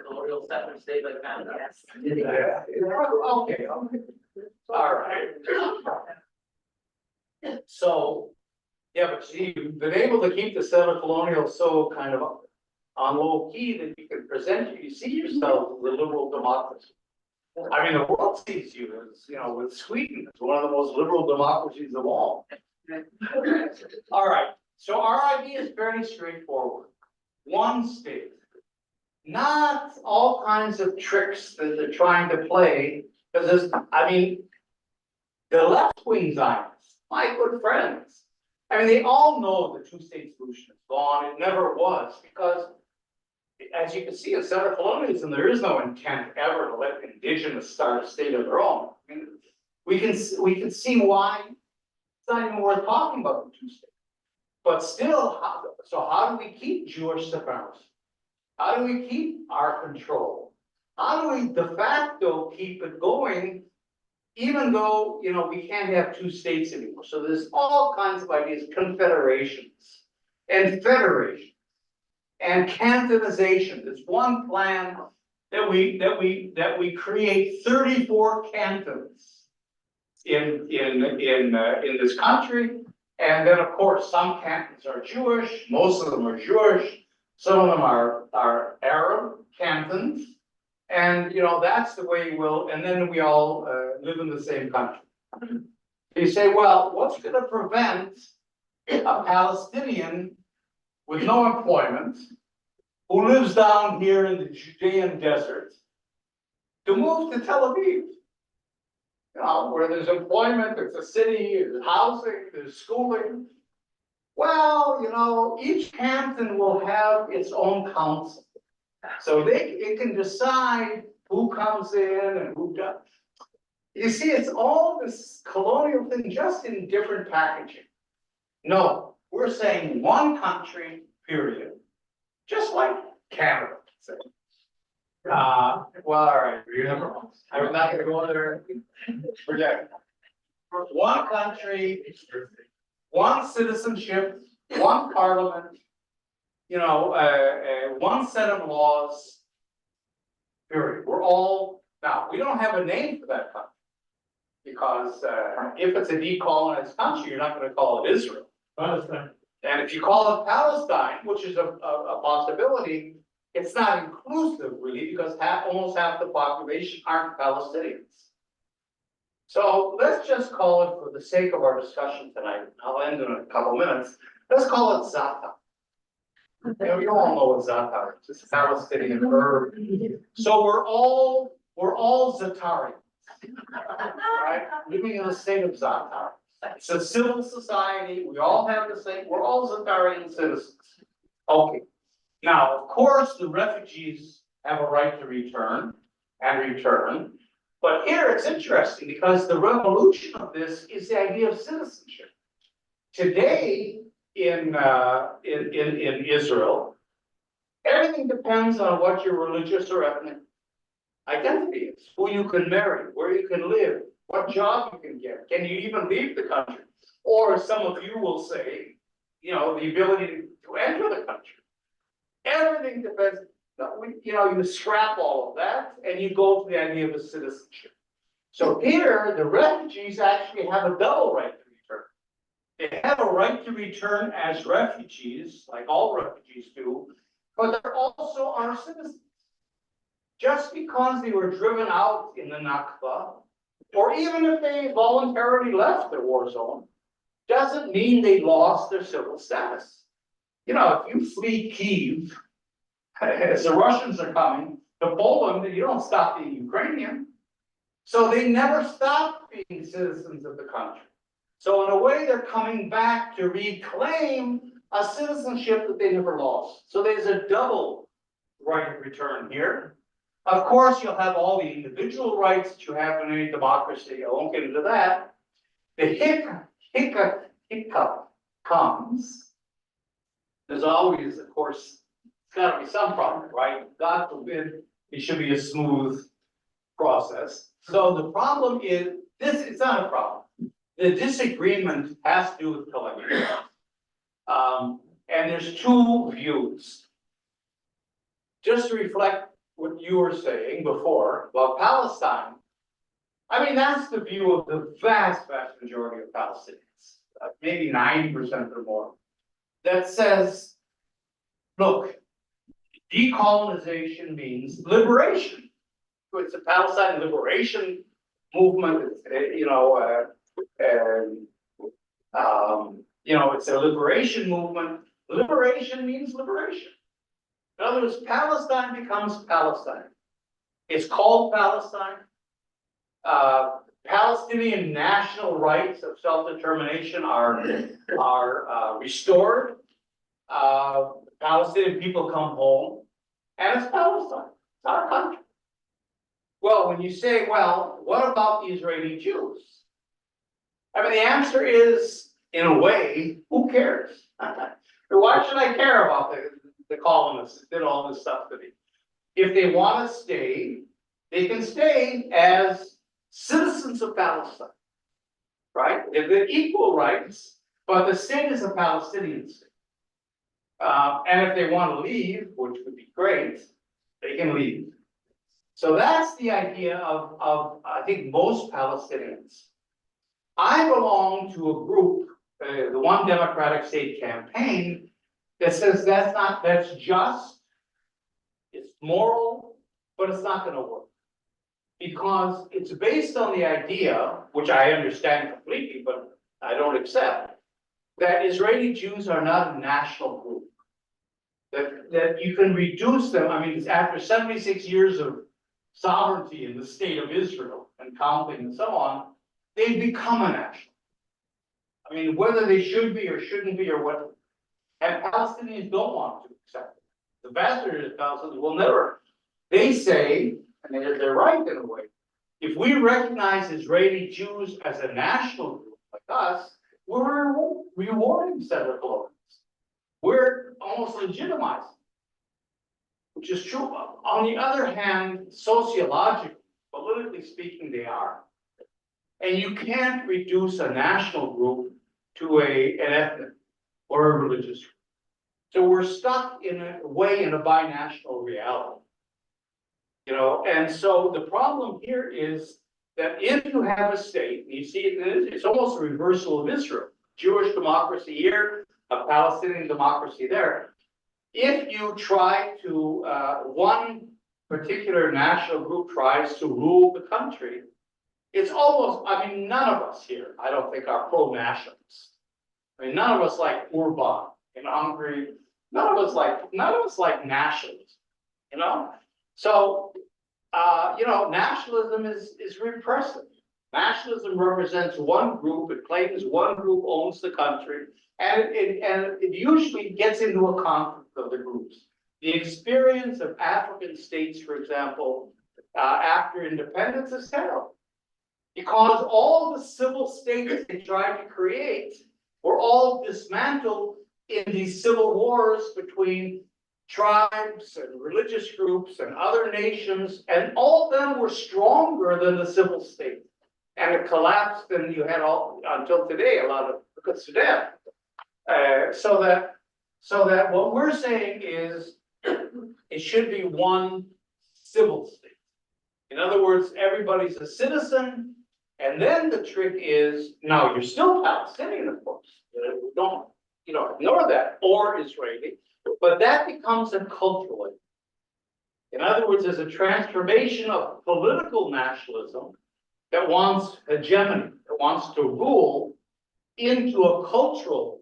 Colonial settler state like Canada. Yes. Yeah. Okay. All right. So, yeah, but see, you've been able to keep the settler colonial so kind of on low key that you can you see yourself as a liberal democracy. I mean, the world sees you as, with Sweden, it's one of the most liberal democracies of all. All right, so our idea is fairly straightforward. One state. Not all kinds of tricks that they're trying to play, because the left-wing Zionists, my good friends, they all know the two-state solution is gone. It never was, because as you can see in settler colonialism, there is no intent ever to let indigenous start a state of their own. We can see why it's not even worth talking about the two states. But still, how do we keep Jewish supremacy? How do we keep our control? How do we de facto keep it going, even though we can't have two states anymore? So there's all kinds of ideas, confederations and federations. and cantonization. There's one plan that we create 34 cantons in this country. And then, of course, some cantons are Jewish, most of them are Jewish, some of them are Arab cantons. And, you know, that's the way and then we all live in the same country. You say, well, what's gonna prevent a Palestinian with no employment, who lives down here in the Judean desert, to move to Tel Aviv? You know, where there's employment, there's a city, there's housing, there's schooling. Well, you know, each canton will have its own council. So it can decide who comes in and who doesn't. You see, it's all this colonial thing, just in different packaging. No, we're saying one country, period. Just like Canada, say. Well, all right, I'm not gonna go there. Forget it. One country, one citizenship, one parliament, you know, one set of laws. Period. We're all, now, we don't have a name for that country. Because if it's a decolonized country, you're not gonna call it Israel. Palestine. And if you call it Palestine, which is a possibility, it's not inclusive really, because almost half the population aren't Palestinians. So let's just call it, for the sake of our discussion tonight, I'll end in a couple minutes, let's call it Zata. You know, you all know what Zata is, it's a Palestinian verb. So we're all Zatarians, right? Living in a state of Zatar. It's a civil society, we all have the same, we're all Zatarian citizens. Okay, now, of course, the refugees have a right to return, but here it's interesting because the revolution of this is the idea of citizenship. Today, in Israel, everything depends on what your religious or ethnic identity is, who you can marry, where you can live, what job you can get, can you even leave the country? Or some of you will say, you know, the ability to enter the country. Everything depends, you know, you scrap all of that and you go to the idea of a citizenship. So here, the refugees actually have a double right to return. They have a right to return as refugees, like all refugees do, but they're also our citizens. Just because they were driven out in the Nakba, or even if they voluntarily left the war zone, doesn't mean they lost their civil status. You know, if you flee Kyiv, as the Russians are coming to Poland, you don't stop being Ukrainian. So they never stopped being citizens of the country. So in a way, they're coming back to reclaim a citizenship that they never lost. So there's a double right of return here. Of course, you'll have all the individual rights that you have in any democracy. I won't get into that. The hiccup comes. There's always, of course, it's gotta be some problem, right? God forbid, it should be a smooth process. So the problem is, it's not a problem. The disagreement has to do with polygamy. And there's two views. Just to reflect what you were saying before about Palestine, I mean, that's the view of the vast majority of Palestinians, maybe 90% or more, that says, look, decolonization means liberation. It's a Palestine liberation movement, it's a liberation movement. Liberation means liberation. In other words, Palestine becomes Palestine. It's called Palestine. Palestinian national rights of self-determination are restored. Palestinian people come home, and it's Palestine. It's our country. Well, when you say, well, what about the Israeli Jews? I mean, the answer is, in a way, who cares? Why should I care about the colonists that did all this stuff to me? If they want to stay, they can stay as citizens of Palestine, right? They've got equal rights, but the state is a Palestinian state. And if they want to leave, which would be great, they can leave. So that's the idea of, I think, most Palestinians. I belong to a group, the One Democratic State Campaign, that says that's just, it's moral, but it's not gonna work. Because it's based on the idea, which I understand completely, but I don't accept, that Israeli Jews are not a national group. That you can reduce them, I mean, it's after 76 years of sovereignty in the state of Israel and counting and so on, they've become a national. I mean, whether they should be or shouldn't be or what, and Palestinians don't want to accept it. The vast majority of Palestinians will never. They say, and they're right in a way, if we recognize Israeli Jews as a national group like us, we're rewarding settler colonies. We're almost legitimizing, which is true. On the other hand, sociologically, politically speaking, they are. And you can't reduce a national group to an ethnic or a religious group. So we're stuck in a way in a binational reality. You know, and so the problem here is that if you have a state, and you see it, it's almost a reversal of Israel, Jewish democracy here, a Palestinian democracy there. If you try to, one particular national group tries to rule the country, it's almost, I mean, none of us here, I don't think, are pro-nationalists. I mean, none of us like Urban in Hungary, none of us like nationalism, you know? So, you know, nationalism is repressive. Nationalism represents one group, it claims one group owns the country, and it usually gets into a conflict of the groups. The experience of African states, for example, after independence is terrible. Because all the civil states they tried to create were all dismantled in these civil wars between tribes and religious groups and other nations, and all of them were stronger than the civil state. And it collapsed, and you had all, until today, a lot of, look at Sudan. So that what we're saying is it should be one civil state. In other words, everybody's a citizen, and then the trick is, now you're still Palestinian, of course. Don't, you know, ignore that, or Israeli, but that becomes a cultural issue. In other words, there's a transformation of political nationalism that wants hegemony, that wants to rule, into a cultural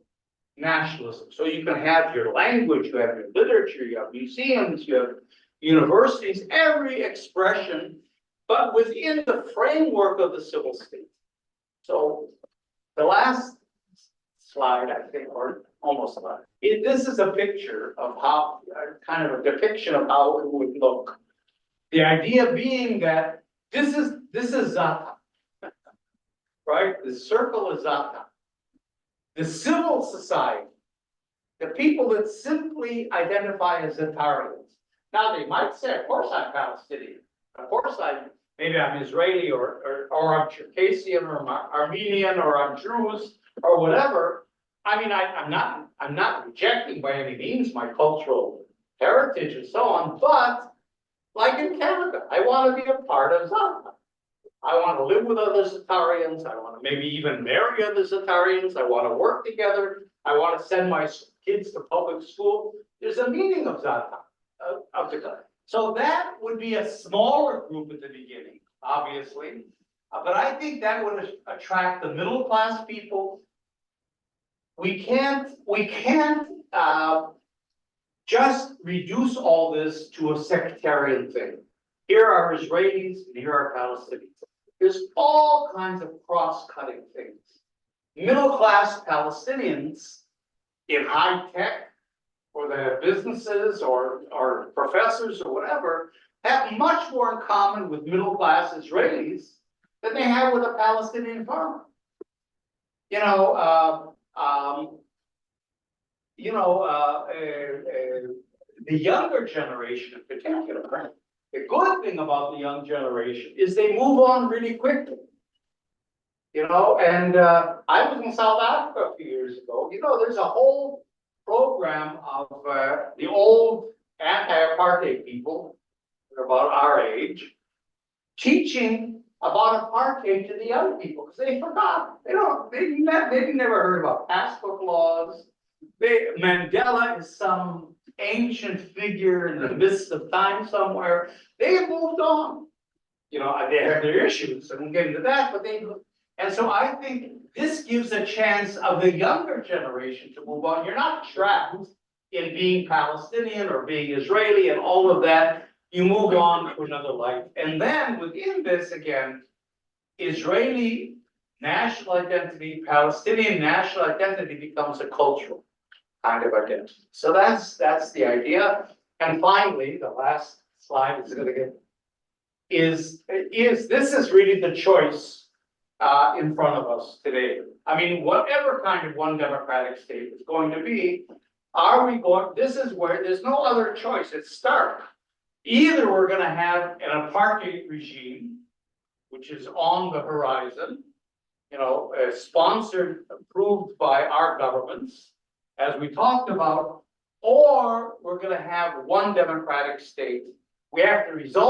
nationalism. So you can have your language, you have your literature, you have museums, you have universities, every expression, but within the framework of the civil state. So the last slide, I think, or almost slide, this is a picture of how, kind of a depiction of how it would look. The idea being that this is Zata, right? The circle is Zata. The civil society, the people that simply identify as Zatarians. Now they might say, of course I'm Palestinian. Of course maybe I'm Israeli or I'm Circassian or I'm Armenian or I'm Druze or whatever. I mean, I'm not rejecting by any means my cultural heritage and so on, but like in Canada, I want to be a part of Zata. I want to live with other Zatarians. I want to maybe even marry other Zatarians. I want to work together. I want to send my kids to public school. There's a meaning of Zata, so that would be a smaller group at the beginning, obviously, but I think that would attract the middle class people. We can't just reduce all this to a sectarian thing. Here are Israelis and here are Palestinians. There's all kinds of cross-cutting things. Middle-class Palestinians in high tech, or they have businesses or professors or whatever, have much more in common with middle-class Israelis than they have with a Palestinian farmer. You know, the younger generation in particular, the good thing about the young generation is they move on really quickly. You know, and I was in South Africa a few years ago. You know, there's a whole program of, the old anti-apartheid people, they're about our age, teaching about apartheid to the young people, because they forgot. They've never heard about passport laws. Mandela is some ancient figure in the midst of time somewhere. They have moved on. You know, they have their issues, and we'll get into that, but and so I think this gives a chance of the younger generation to move on. You're not trapped in being Palestinian or being Israeli and all of that. You move on to another life. And then within this, again, Israeli national identity, Palestinian national identity becomes a cultural kind of identity. So that's the idea. And finally, the last slide is gonna get, is this is really the choice in front of us today. I mean, whatever kind of one democratic state is going to be, are we going, this is where there's no other choice, it's stark. Either we're gonna have an apartheid regime, which is on the horizon, you know, sponsored, approved by our governments, as we talked about, or we're gonna have one democratic state. We have to resolve